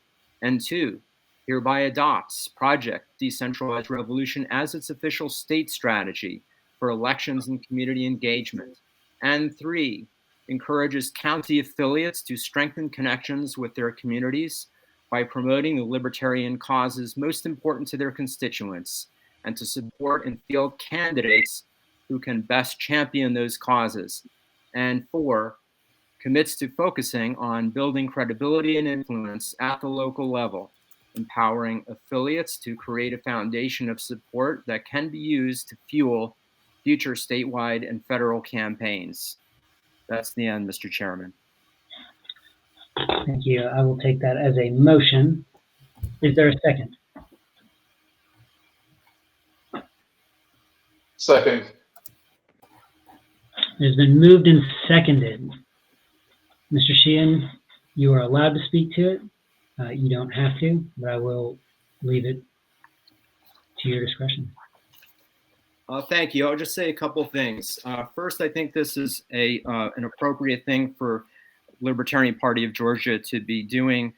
and two, hereby adopts Project Decentralized Revolution as its official state strategy for elections and community engagement, and three, encourages county affiliates to strengthen connections with their communities by promoting the libertarian causes most important to their constituents and to support and field candidates who can best champion those causes. And four, commits to focusing on building credibility and influence at the local level, empowering affiliates to create a foundation of support that can be used to fuel future statewide and federal campaigns. That's the end, Mr. Chairman. Thank you. I will take that as a motion. Is there a second? Second. It has been moved and seconded. Mr. Sheehan, you are allowed to speak to it. You don't have to, but I will leave it to your discretion. Thank you. I'll just say a couple things. First, I think this is an appropriate thing for Libertarian Party of Georgia to be doing.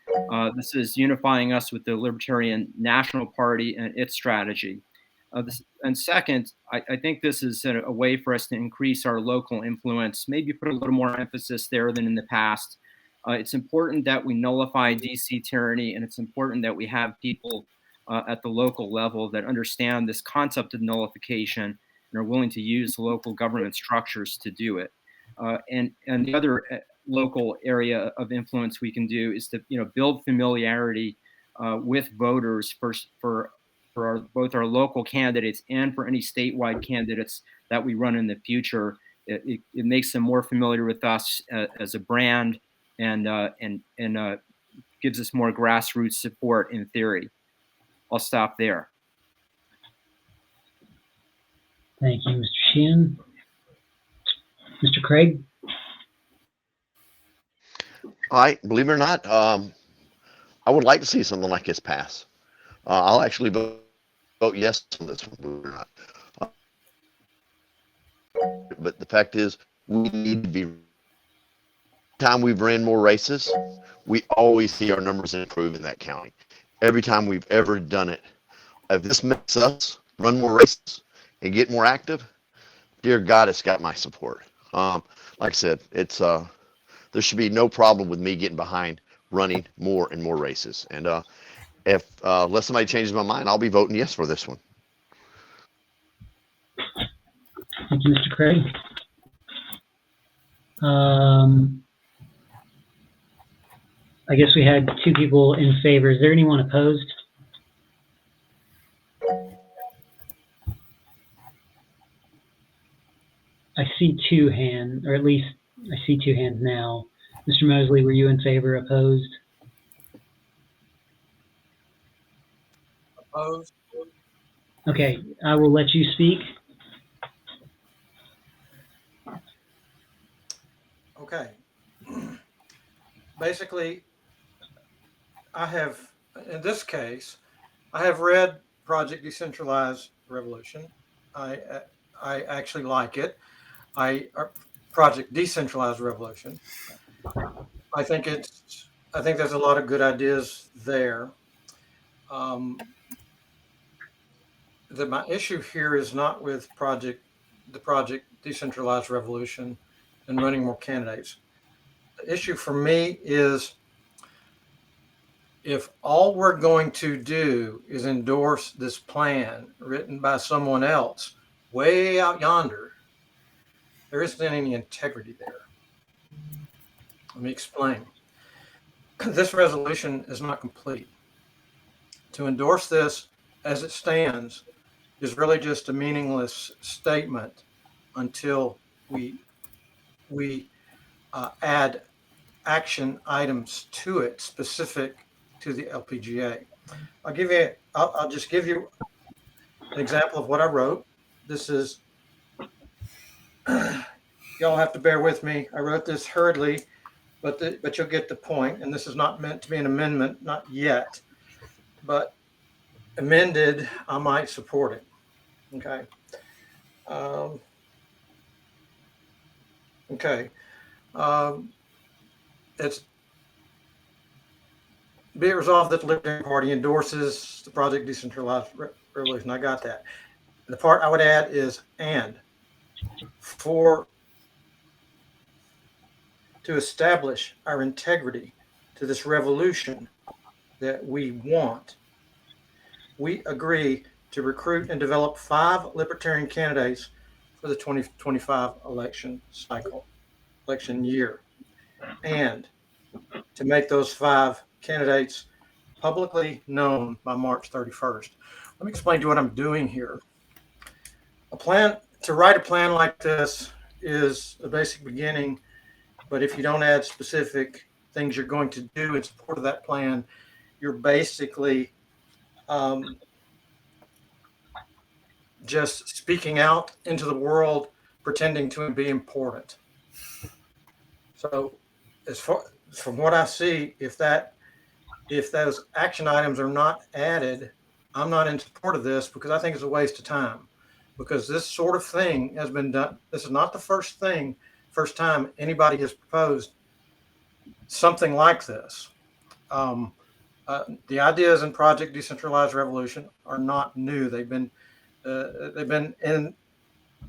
This is unifying us with the Libertarian National Party and its strategy. And second, I think this is a way for us to increase our local influence, maybe put a little more emphasis there than in the past. It's important that we nullify DC tyranny, and it's important that we have people at the local level that understand this concept of nullification and are willing to use local government structures to do it. And the other local area of influence we can do is to build familiarity with voters for both our local candidates and for any statewide candidates that we run in the future. It makes them more familiar with us as a brand and gives us more grassroots support in theory. I'll stop there. Thank you, Mr. Sheehan. Mr. Craig? Believe it or not, I would like to see something like this pass. I'll actually vote yes on this one, believe it or not. But the fact is, we need to be. Time we've ran more races, we always see our numbers improve in that county. Every time we've ever done it. If this makes us run more races and get more active, dear God, it's got my support. Like I said, it's there should be no problem with me getting behind running more and more races. And if unless somebody changes my mind, I'll be voting yes for this one. Thank you, Mr. Craig. I guess we had two people in favor. Is there anyone opposed? I see two hands, or at least I see two hands now. Mr. Mosley, were you in favor, opposed? Opposed. Okay, I will let you speak. Okay. Basically, in this case, I have read Project Decentralized Revolution. I actually like it. Project Decentralized Revolution. I think there's a lot of good ideas there. My issue here is not with the Project Decentralized Revolution and running more candidates. The issue for me is if all we're going to do is endorse this plan written by someone else way out yonder, there isn't any integrity there. Let me explain. This resolution is not complete. To endorse this as it stands is really just a meaningless statement until we add action items to it specific to the LPGA. I'll just give you an example of what I wrote. This is, y'all have to bear with me. I wrote this hurriedly but you'll get the point. And this is not meant to be an amendment, not yet, but amended, I might support it. Okay. Okay. It's be it resolved that the Libertarian Party endorses the Project Decentralized Revolution. I got that. The part I would add is and to establish our integrity to this revolution that we want, we agree to recruit and develop 5 Libertarian candidates for the 2025 election year, and to make those 5 candidates publicly known by March 31st. Let me explain to you what I'm doing here. To write a plan like this is a basic beginning, but if you don't add specific things you're going to do in support of that plan, you're basically just speaking out into the world, pretending to be important. So from what I see, if those action items are not added, I'm not in support of this because I think it's a waste of time. Because this sort of thing has been done. This is not the first time anybody has proposed something like this. The ideas in Project Decentralized Revolution are not new. They've been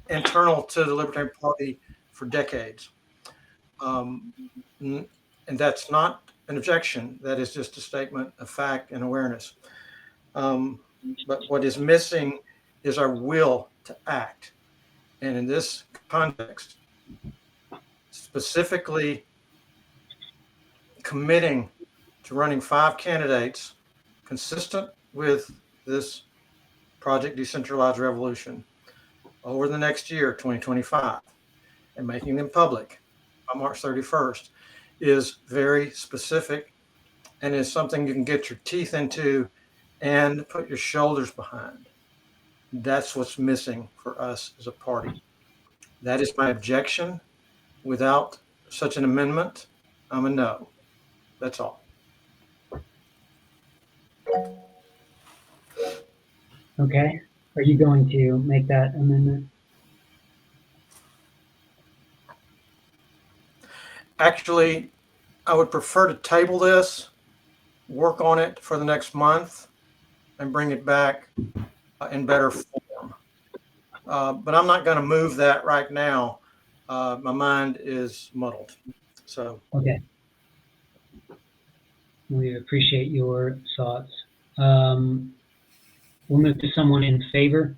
internal to the Libertarian Party for decades. And that's not an objection. That is just a statement of fact and awareness. But what is missing is our will to act. And in this context, specifically committing to running 5 candidates consistent with this Project Decentralized Revolution over the next year, 2025, and making them public by March 31st is very specific and is something you can get your teeth into and put your shoulders behind. That's what's missing for us as a party. That is my objection. Without such an amendment, I'm a no. That's all. Okay. Are you going to make that amendment? Actually, I would prefer to table this, work on it for the next month, and bring it back in better form. But I'm not going to move that right now. My mind is muddled. So. Okay. We appreciate your thoughts. We'll move to someone in favor.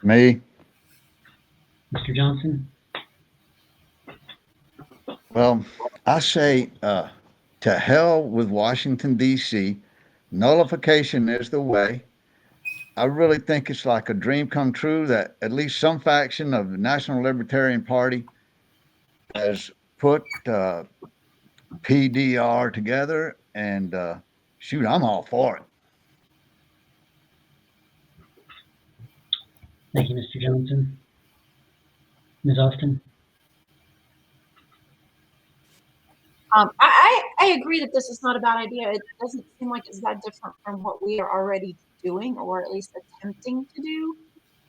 Me. Mr. Johnson. Well, I say to hell with Washington, D.C. Nullification is the way. I really think it's like a dream come true that at least some faction of the National Libertarian Party has put PDR together, and shoot, I'm all for it. Thank you, Mr. Johnson. Ms. Austin. I agree that this is not a bad idea. It doesn't seem like it's that different from what we are already doing, or at least attempting to do.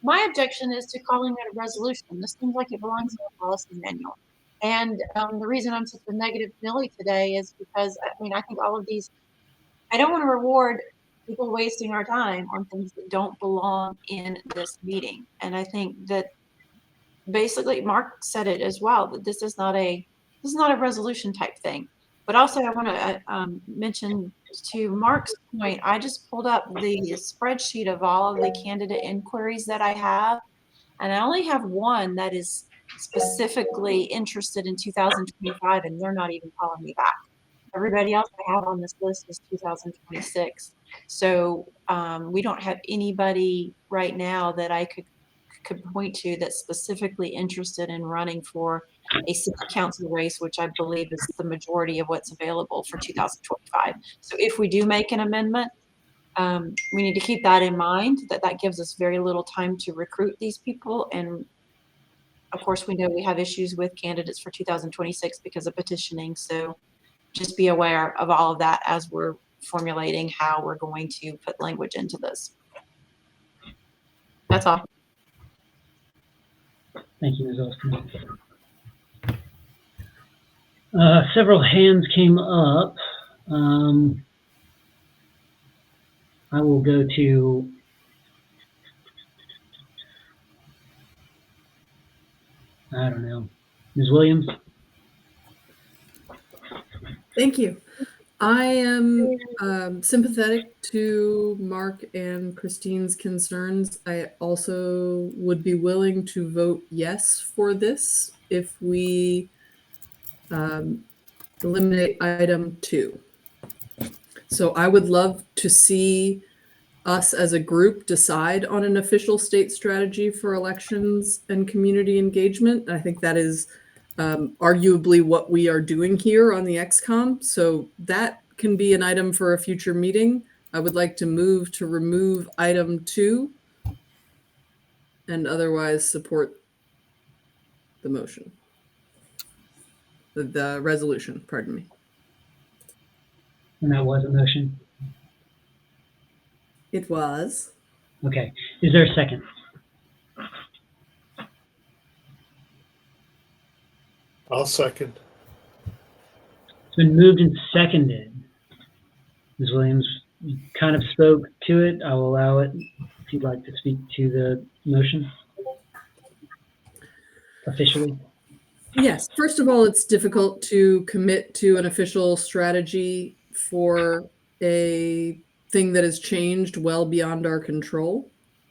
My objection is to calling it a resolution. This seems like it belongs in a policy manual. And the reason I'm such a negative Nelly today is because, I think all of these, I don't want to reward people wasting our time on things that don't belong in this meeting. And I think that basically Mark said it as well, that this is not a resolution type thing. But also I want to mention, to Mark's point, I just pulled up the spreadsheet of all of the candidate inquiries that I have, and I only have one that is specifically interested in 2025, and they're not even calling me back. Everybody else I have on this list is 2026. So we don't have anybody right now that I could point to that's specifically interested in running for a city council race, which I believe is the majority of what's available for 2025. So if we do make an amendment, we need to keep that in mind, that gives us very little time to recruit these people and Of course, we know we have issues with candidates for 2026 because of petitioning. So just be aware of all of that as we're formulating how we're going to put language into this. That's all. Thank you, Ms. Austin. Several hands came up. I will go to I don't know. Ms. Williams? Thank you. I am sympathetic to Mark and Christine's concerns. I also would be willing to vote yes for this if we eliminate item 2. So I would love to see us as a group decide on an official state strategy for elections and community engagement. I think that is arguably what we are doing here on the XCOM. So that can be an item for a future meeting. I would like to move to remove item 2 and otherwise support the motion. The resolution, pardon me. And that was a motion? It was. Okay. Is there a second? I'll second. It's been moved and seconded. Ms. Williams, you kind of spoke to it. I will allow it if you'd like to speak to the motion officially. Yes. First of all, it's difficult to commit to an official strategy for a thing that has changed well beyond our control.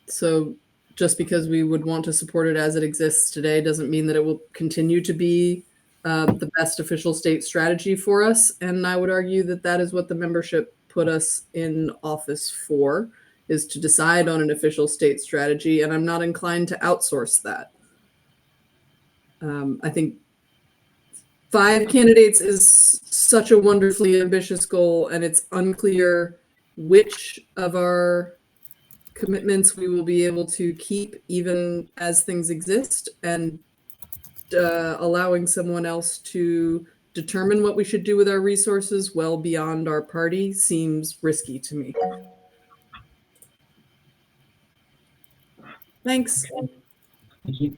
So just because we would want to support it as it exists today doesn't mean that it will continue to be the best official state strategy for us. And I would argue that that is what the membership put us in office for, is to decide on an official state strategy. And I'm not inclined to outsource that. I think 5 candidates is such a wonderfully ambitious goal, and it's unclear which of our commitments we will be able to keep even as things exist, and allowing someone else to determine what we should do with our resources well beyond our party seems risky to me. Thanks. Okay. Thank you.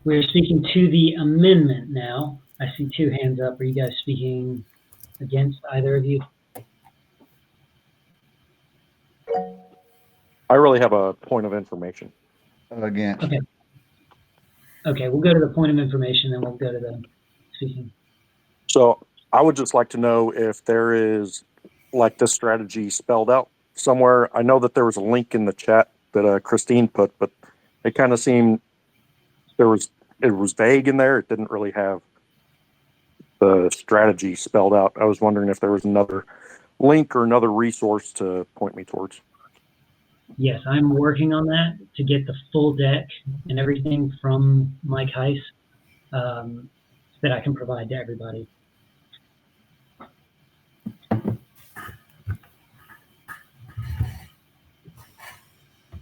We're speaking to the amendment now. I see 2 hands up. Are you guys speaking against either of you? I really have a point of information. Again. Okay. Okay, we'll go to the point of information, then we'll go to the speaking. So I would just like to know if there is like this strategy spelled out somewhere. I know that there was a link in the chat that Christine put, but it kind of seemed it was vague in there. It didn't really have the strategy spelled out. I was wondering if there was another link or another resource to point me towards. Yes, I'm working on that to get the full deck and everything from Mike Heiss that I can provide to everybody.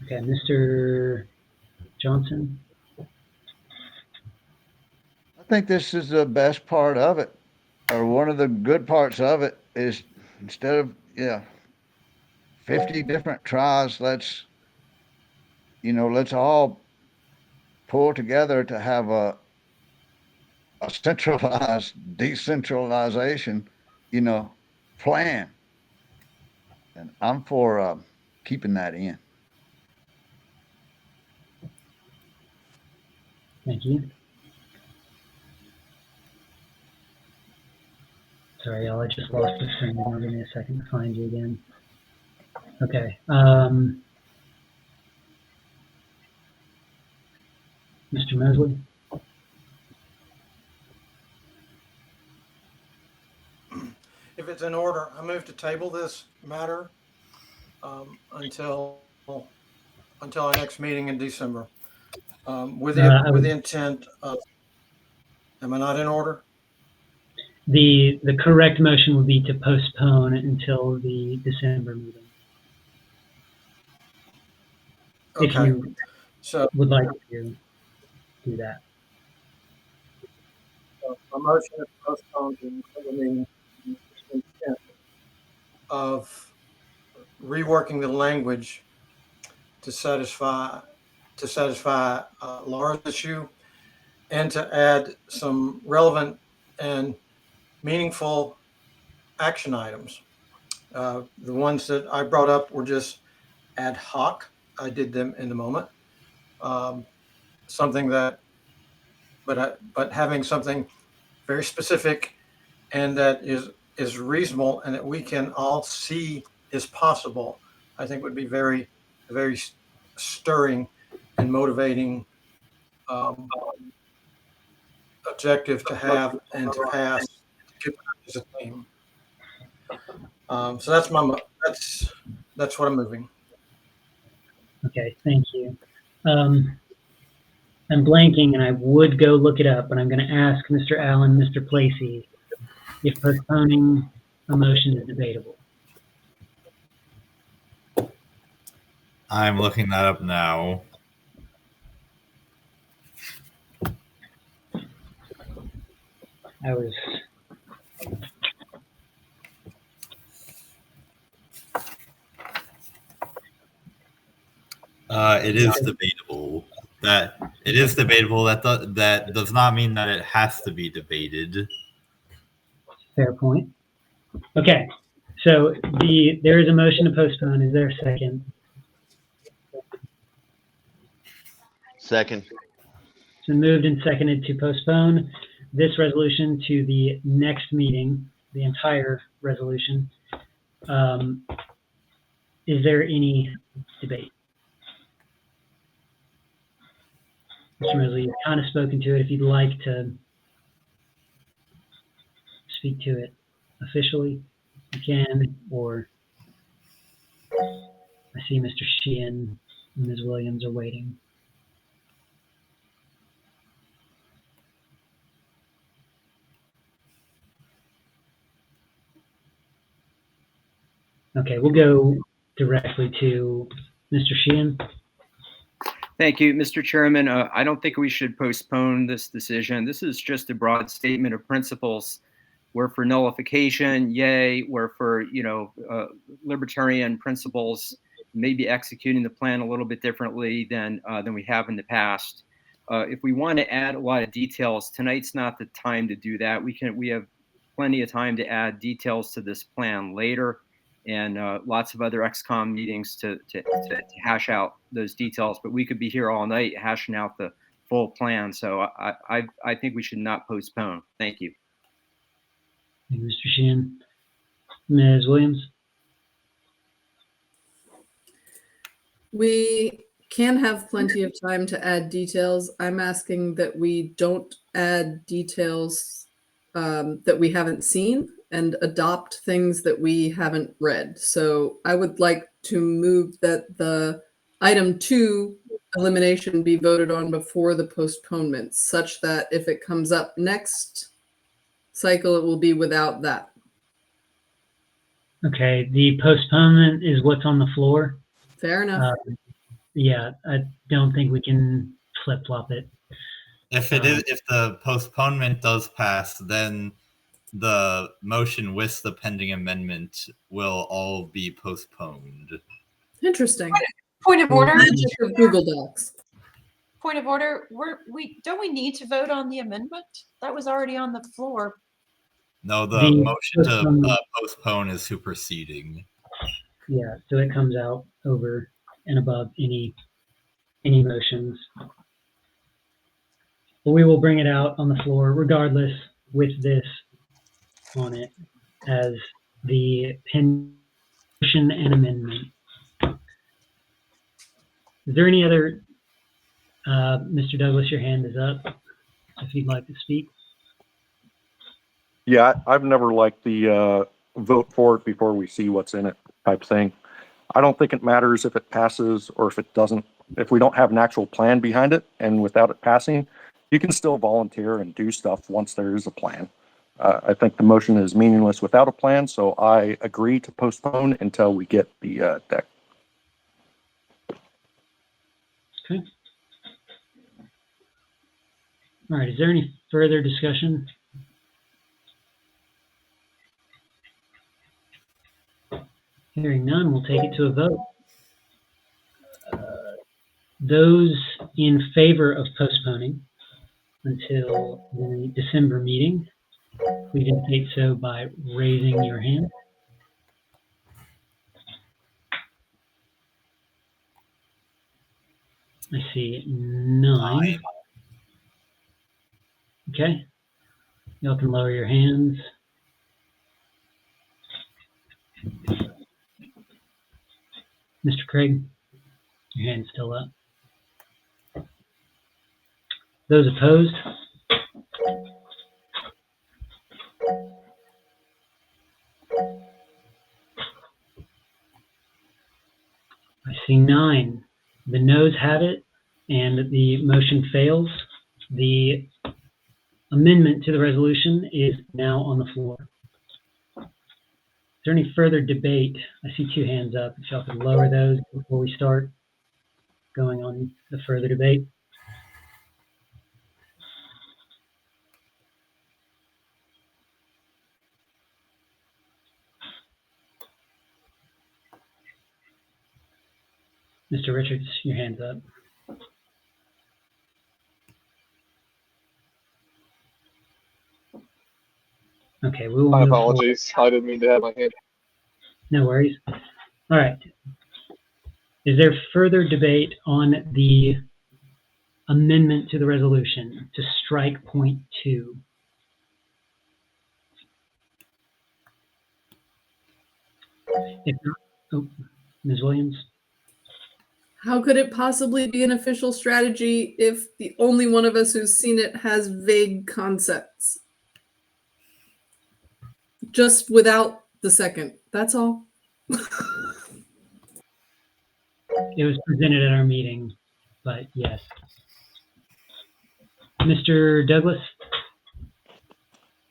Okay, Mr. Johnson. I think this is the best part of it, or one of the good parts of it is instead of 50 different tries, let's all pull together to have a centralized decentralization, plan. And I'm for keeping that in. Thank you. Sorry, y'all, I just lost the screen. Give me a second to find you again. Okay. Mr. Mosley? If it's in order, I move to table this matter until our next meeting in December, with the intent of. Am I not in order? The correct motion would be to postpone until the December meeting. Okay. If you would like to do that. a motion to postpone to the meeting with the intent of reworking the language to satisfy Laura's issue and to add some relevant and meaningful action items. The ones that I brought up were just ad hoc. I did them in the moment. Something that, but having something very specific and that is reasonable and that we can all see is possible, I think would be very, very stirring and motivating objective to have and to pass to get as a team. So that's what I'm moving. Okay, thank you. I'm blanking, and I would go look it up, but I'm going to ask Mr. Allen, Mr. Placey, if postponing a motion is debatable. I'm looking that up now. I was. It is debatable. That it is debatable. That does not mean that it has to be debated. Fair point. Okay, so there is a motion to postpone. Is there a second? Second. It's been moved and seconded to postpone this resolution to the next meeting, the entire resolution. Is there any debate? Mr. Mosley, you've kind of spoken to it. If you'd like to speak to it officially, you can, or I see Mr. Sheehan and Ms. Williams are waiting. Okay, we'll go directly to Mr. Sheehan. Thank you, Mr. Chairman. I don't think we should postpone this decision. This is just a broad statement of principles. We're for nullification, yay. We're for, libertarian principles, maybe executing the plan a little bit differently than we have in the past. If we want to add a lot of details, tonight's not the time to do that. We have plenty of time to add details to this plan later, and lots of other XCOM meetings to hash out those details. But we could be here all night hashing out the full plan. So I think we should not postpone. Thank you. Thank you, Mr. Sheehan. Ms. Williams? We can have plenty of time to add details. I'm asking that we don't add details that we haven't seen and adopt things that we haven't read. So I would like to move that the item 2 elimination be voted on before the postponement, such that if it comes up next cycle, it will be without that. Okay, the postponement is what's on the floor. Fair enough. Yeah, I don't think we can flip-flop it. If the postponement does pass, then the motion with the pending amendment will all be postponed. Interesting. Point of order. Magic of Google Docs. Point of order. Don't we need to vote on the amendment? That was already on the floor. No, the motion to postpone is superseding. Yeah, so it comes out over and above any motions. But we will bring it out on the floor regardless with this on it as the motion and amendment. Is there any other, Mr. Douglas, your hand is up if you'd like to speak. Yeah, I've never liked the vote for it before we see what's in it type thing. I don't think it matters if it passes or if it doesn't. If we don't have an actual plan behind it and without it passing, you can still volunteer and do stuff once there is a plan. I think the motion is meaningless without a plan, so I agree to postpone until we get the deck. Okay. All right, is there any further discussion Hearing none, we'll take it to a vote. Those in favor of postponing until the December meeting, please indicate so by raising your hand. I see 9. Okay. Y'all can lower your hands. Mr. Craig, your hand's still up. Those opposed? I see 9. The noes have it, and the motion fails. The amendment to the resolution is now on the floor. Is there any further debate? I see 2 hands up. If y'all could lower those before we start going on the further debate. Mr. Richards, your hand's up. Okay, we will My move apologies. I didn't mean to have my hand. No worries. All right. Is there further debate on the amendment to the resolution to strike point 2? If not, oh, Ms. Williams? How could it possibly be an official strategy if the only one of us who's seen it has vague concepts? Just without the second. That's all. It was presented at our meeting, but yes. Mr. Douglas?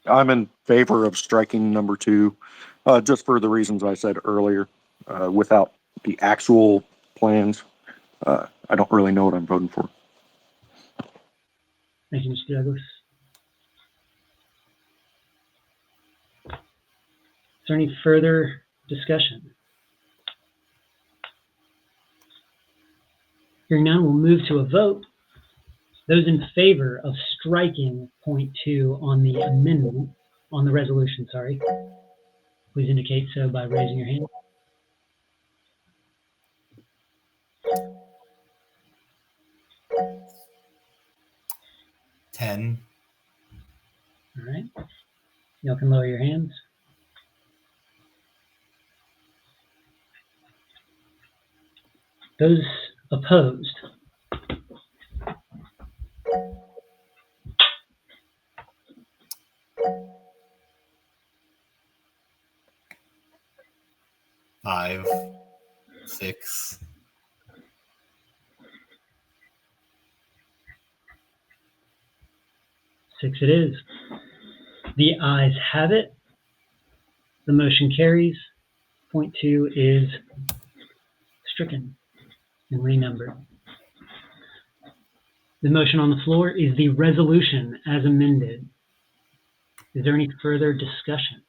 I'm in favor of striking number 2, just for the reasons I said earlier. Without the actual plans, I don't really know what I'm voting for. Thank you, Mr. Douglas. Is there any further discussion? Hearing none, we'll move to a vote. Those in favor of striking point 2 on the amendment, on the resolution, sorry, please indicate so by raising your hand. Ten. All right. Y'all can lower your hands. Those opposed? Five, 6. 6 it is. The ayes have it. The motion carries. Point 2 is stricken and renumbered. The motion on the floor is the resolution as amended. Is there any further discussion?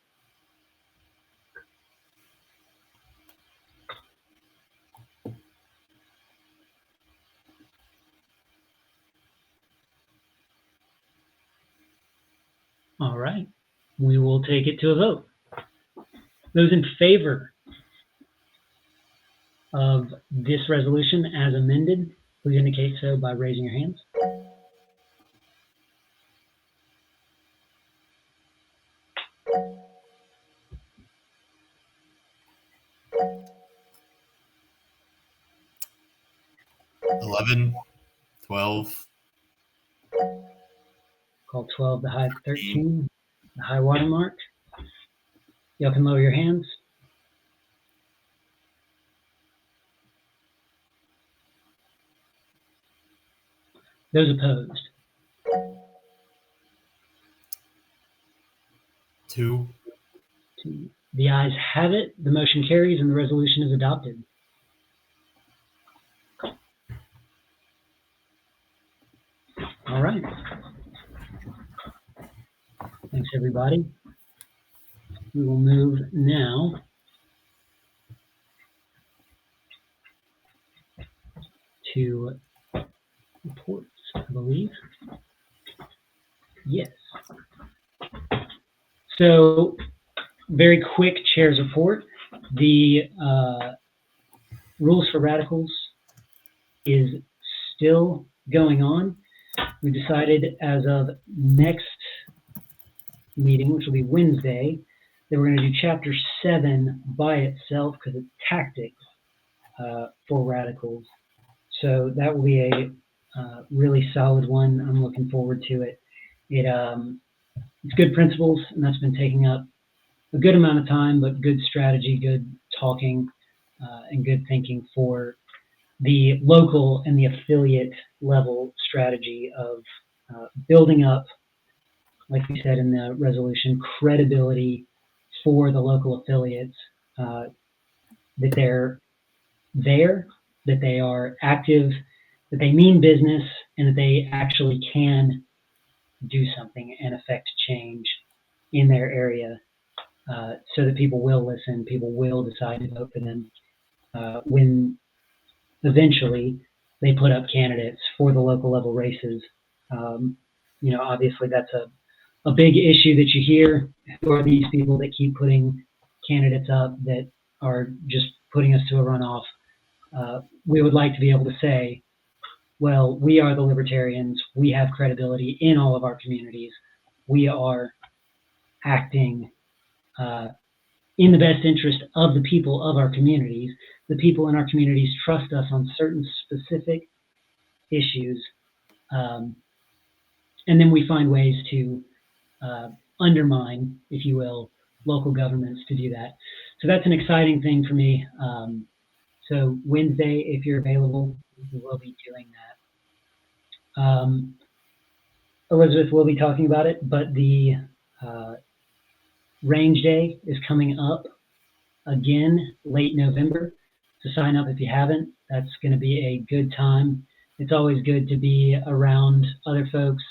All right, we will take it to a vote. Those in favor of this resolution as amended, please indicate so by raising your hands. $11, 12. Call 12 the high 13, the high water mark. Y'all can lower your hands. Those opposed? 2. 2. The ayes have it. The motion carries and the resolution is adopted. All right. Thanks, everybody. We will move now to reports, I believe. Yes. So, very quick chair's report. The rules for radicals is still going on. We decided as of next meeting, which will be Wednesday, that we're going to do chapter 7 by itself because it's tactics for radicals. So that will be a really solid one. I'm looking forward to it. It's good principles, and that's been taking up a good amount of time, but good strategy, good talking, and good thinking for the local and the affiliate level strategy of building up, like we said in the resolution, credibility for the local affiliates, that they're there, that they are active, that they mean business, and that they actually can do something and affect change in their area, so that people will listen, people will decide to vote for them when eventually they put up candidates for the local level races. Obviously that's a big issue that you hear. Who are these people that keep putting candidates up that are just putting us to a runoff? We would like to be able to say, well, we are the Libertarians. We have credibility in all of our communities. We are acting in the best interest of the people of our communities. The people in our communities trust us on certain specific issues. And then we find ways to undermine, if you will, local governments to do that. So that's an exciting thing for me. So Wednesday, if you're available, we will be doing that. Elizabeth will be talking about it, but the range day is coming up again late November. So sign up if you haven't. That's going to be a good time. It's always good to be around other folks,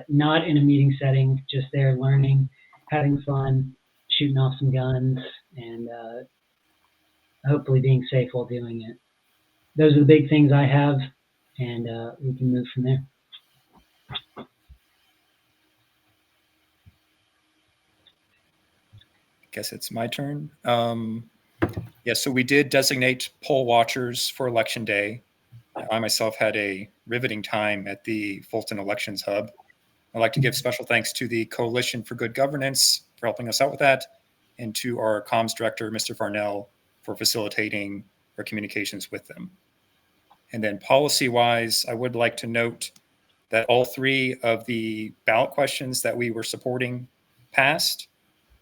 not in a meeting setting, just there learning, having fun, shooting off some guns, and hopefully being safe while doing it. Those are the big things I have, and we can move from there. Guess it's my turn. So we did designate poll watchers for Election Day. I myself had a riveting time at the Fulton Elections Hub. I'd like to give special thanks to the Coalition for Good Governance for helping us out with that, and to our comms director, Mr. Farnell, for facilitating our communications with them. And then policy-wise, I would like to note that all 3 of the ballot questions that we were supporting passed.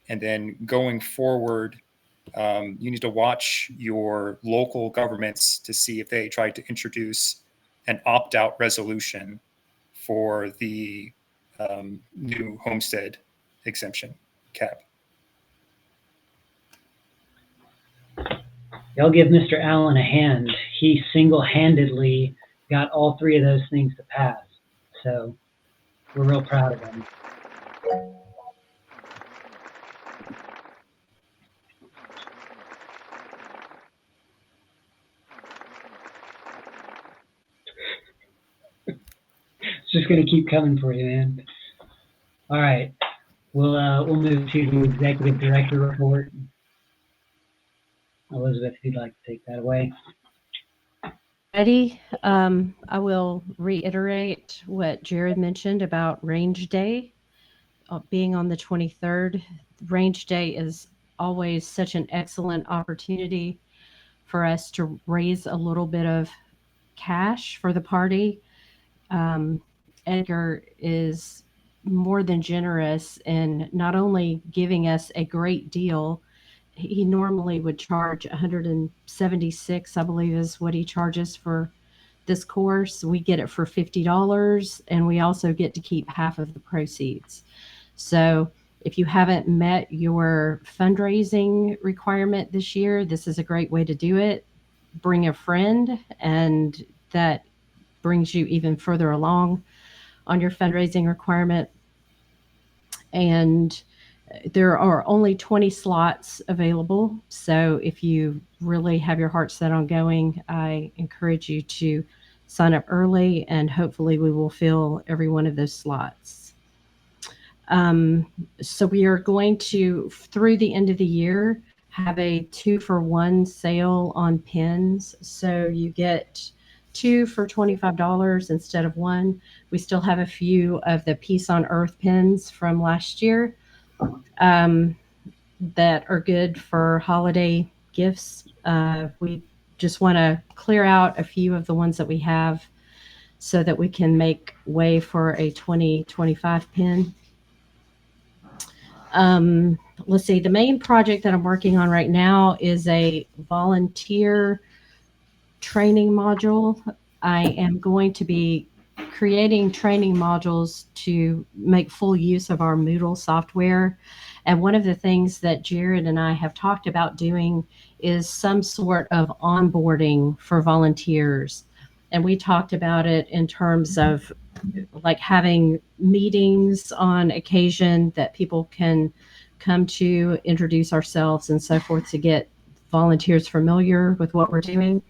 And then going forward, you need to watch your local governments to see if they try to introduce an opt-out resolution for the new homestead exemption cap. Y'all give Mr. Allen a hand. He single-handedly got all 3 of those things to pass. So we're real proud of him. It's just going to keep coming for you, man. All right. We'll move to the executive director report. Elizabeth, if you'd like to take that away. Ready? I will reiterate what Jared mentioned about Range Day being on the 23rd. Range Day is always such an excellent opportunity for us to raise a little bit of cash for the party. Edgar is more than generous in not only giving us a great deal. He normally would charge $176, I believe is what he charges for this course. We get it for $50, and we also get to keep half of the proceeds. So if you haven't met your fundraising requirement this year, this is a great way to do it. Bring a friend, and that brings you even further along on your fundraising requirement. And There are only 20 slots available. So if you really have your heart set on going, I encourage you to sign up early, and hopefully we will fill every one of those slots. So we are going to, through the end of the year, have a 2-for-1 sale on pins. So you get 2 for $25 instead of 1. We still have a few of the Peace on Earth pins from last year that are good for holiday gifts. We just want to clear out a few of the ones that we have so that we can make way for a 2025 pin. Let's see, the main project that I'm working on right now is a volunteer training module. I am going to be creating training modules to make full use of our Moodle software. And one of the things that Jared and I have talked about doing is some sort of onboarding for volunteers. And we talked about it in terms of like having meetings on occasion that people can come to, introduce ourselves and so forth, to get volunteers familiar with what we're doing.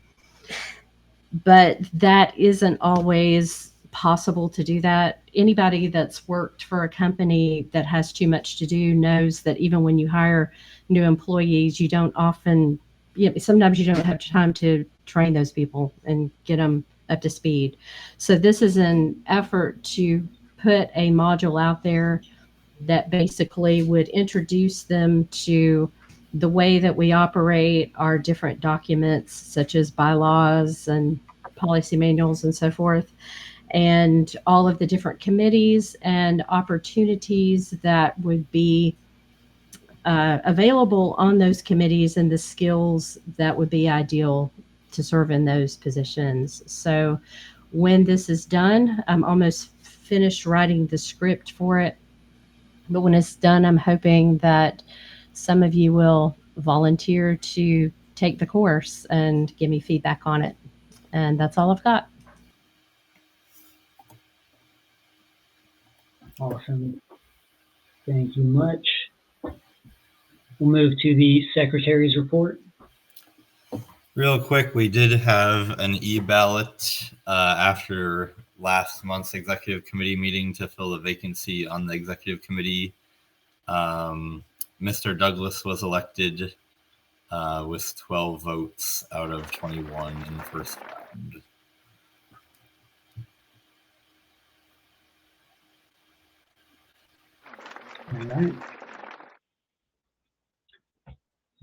But that isn't always possible to do that. Anybody that's worked for a company that has too much to do knows that even when you hire new employees, you don't often, sometimes you don't have time to train those people and get them up to speed. So this is an effort to put a module out there that basically would introduce them to the way that we operate our different documents, such as bylaws and policy manuals and so forth, and all of the different committees and opportunities that would be available on those committees, and the skills that would be ideal to serve in those positions. So when this is done, I'm almost finished writing the script for it. But when it's done, I'm hoping that some of you will volunteer to take the course and give me feedback on it. And that's all I've got. Awesome. Thank you much. We'll move to the Secretary's report. Real quick, we did have an e-ballot after last month's executive committee meeting to fill the vacancy on the executive committee. Mr. Douglas was elected with 12 votes out of 21 in the first round. All right.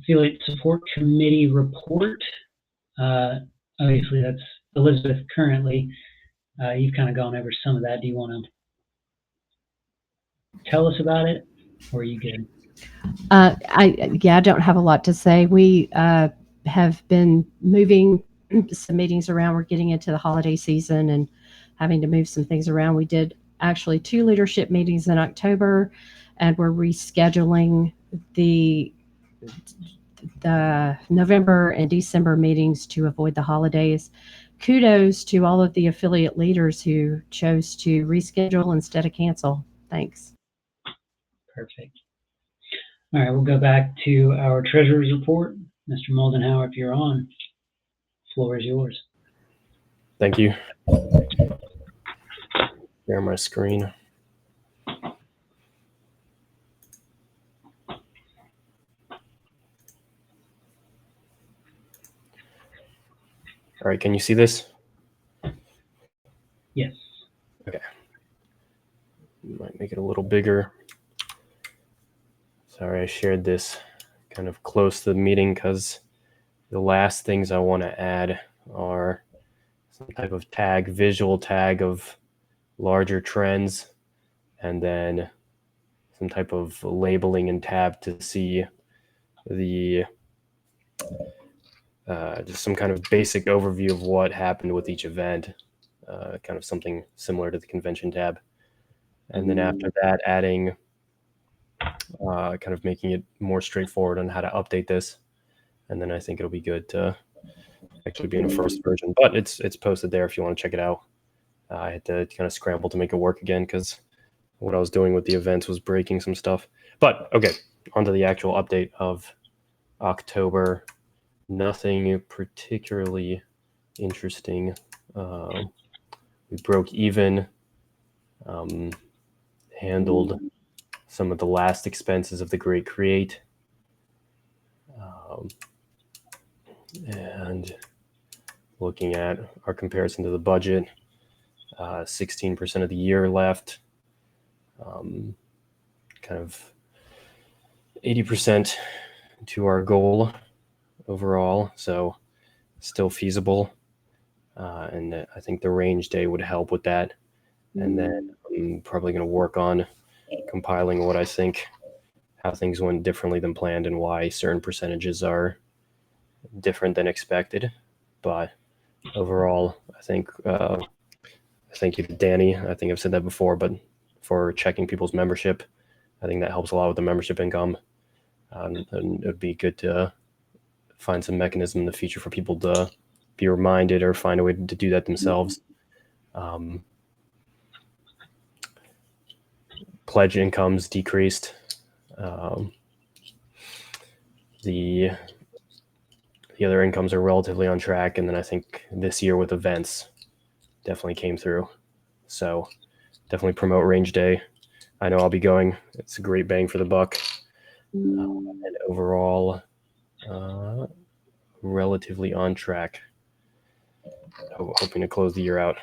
Affiliate Support Committee report. Obviously, that's Elizabeth currently. You've kind of gone over some of that. Do you want to tell us about it, or are you good? I don't have a lot to say. We have been moving some meetings around. We're getting into the holiday season and having to move some things around. We did actually 2 leadership meetings in October, and we're rescheduling the November and December meetings to avoid the holidays. Kudos to all of the affiliate leaders who chose to reschedule instead of cancel. Thanks. Perfect. All right, we'll go back to our treasurer's report. Mr. Moldenhauer, if you're on, the floor is yours. Thank you. Share my screen. All right, can you see this? Yes. Okay. Might make it a little bigger. Sorry, I shared this kind of close to the meeting because the last things I want to add are some type of tag, visual tag of larger trends, and then some type of labeling and tab to see the just some kind of basic overview of what happened with each event, kind of something similar to the convention tab. And then after that, adding kind of making it more straightforward on how to update this. And then I think it'll be good to actually be in a first version, but it's posted there if you want to check it out. I had to kind of scramble to make it work again because what I was doing with the events was breaking some stuff. But okay, onto the actual update of October. Nothing particularly interesting. We broke even, handled some of the last expenses of the Great Create, and looking at our comparison to the budget, 16% of the year left, kind of 80% to our goal overall, so still feasible. And I think the range day would help with that. And then I'm probably going to work on compiling what I think, how things went differently than planned and why certain percentages are different than expected. But overall, I think, thank you to Danny. I think I've said that before, but for checking people's membership, I think that helps a lot with the membership income. And it would be good to find some mechanism in the future for people to be reminded or find a way to do that themselves. Pledge incomes decreased. The other incomes are relatively on track, and then I think this year with events definitely came through. So definitely promote Range Day. I know I'll be going. It's a great bang for the buck. And overall, relatively on track. Hoping to close the year out.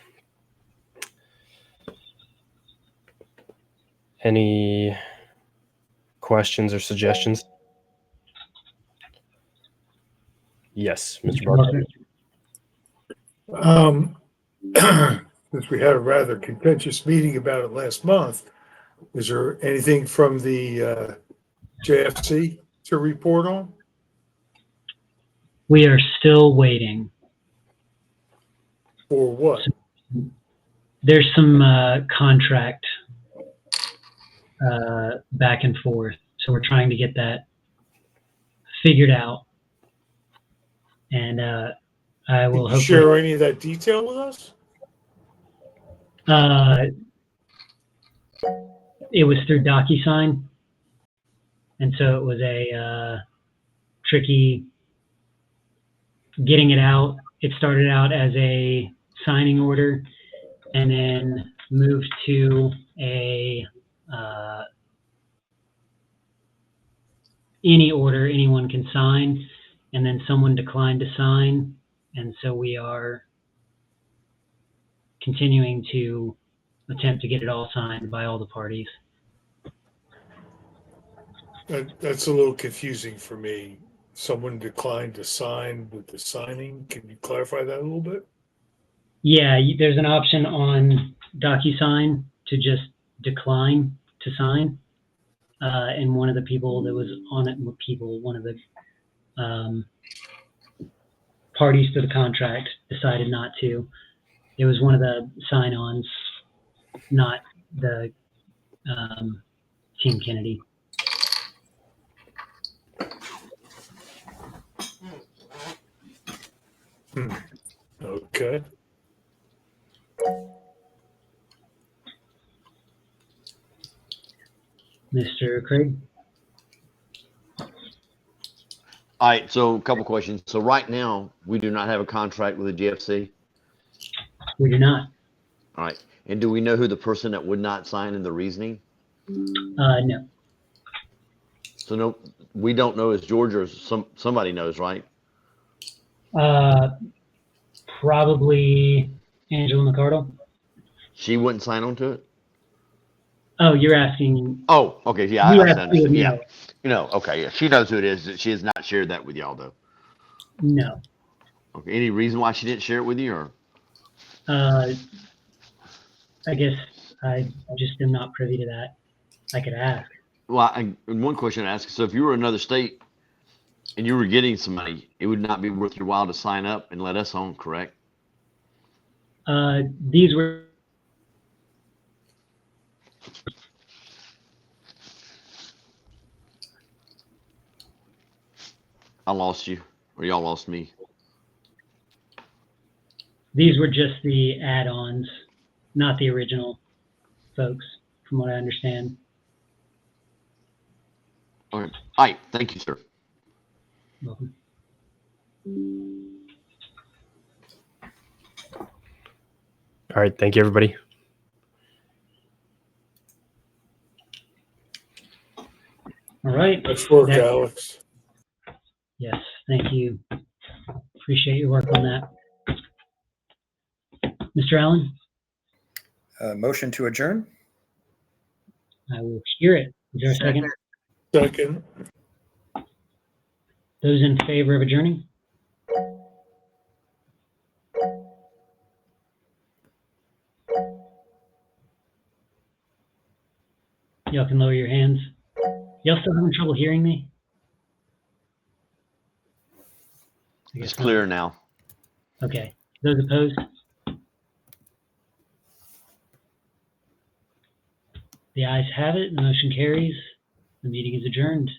Any questions or suggestions? Yes, Mr. Barker. Since we had a rather contentious meeting about it last month, is there anything from the JFC to report on? We are still waiting. For what? There's some contract back and forth, so we're trying to get that figured out. And I will Can you share any of that detail with us? It was through DocuSign, and so it was a tricky getting it out. It started out as a signing order and then moved to a any order anyone can sign, and then someone declined to sign, and so we are continuing to attempt to get it all signed by all the parties. That's a little confusing for me. Someone declined to sign with the signing. Can you clarify that a little bit? Yeah, there's an option on DocuSign to just decline to sign. And one of the people that was on it, one of the parties to the contract decided not to. It was one of the sign-ons, not the Team Kennedy. Okay. Mr. Craig? All right, so a couple questions. So right now, we do not have a contract with the GFC? We do not. All right. And do we know who the person that would not sign and the reasoning? No. So no, we don't know. Is Georgia or somebody knows, right? Probably Angela McCardle. She wouldn't sign on to it? Oh, you're asking. Oh, okay. Yeah, You I asked understand. me. Yeah. You know, okay. Yeah. She knows who it is. She has not shared that with y'all, though. No. Okay. Any reason why she didn't share it with you, or? I guess I just am not privy to that. I could ask. Well, and one question I ask: so if you were another state and you were getting some money, it would not be worth your while to sign up and let us on, correct? These were. I lost you, or y'all lost me. These were just the add-ons, not the original folks, from what I understand. Okay. All right. Thank you, sir. Welcome. All right. Thank you, everybody. All right. Nice work, Alex. Yes, thank you. Appreciate your work on that. Mr. Allen, Motion to adjourn? I will hear it. Is there a second? Second. Those in favor of adjourning? Y'all can lower your hands. Y'all still having trouble hearing me? I guess It's clear not. now. Okay. Those opposed? The ayes have it. The motion carries. The meeting is adjourned.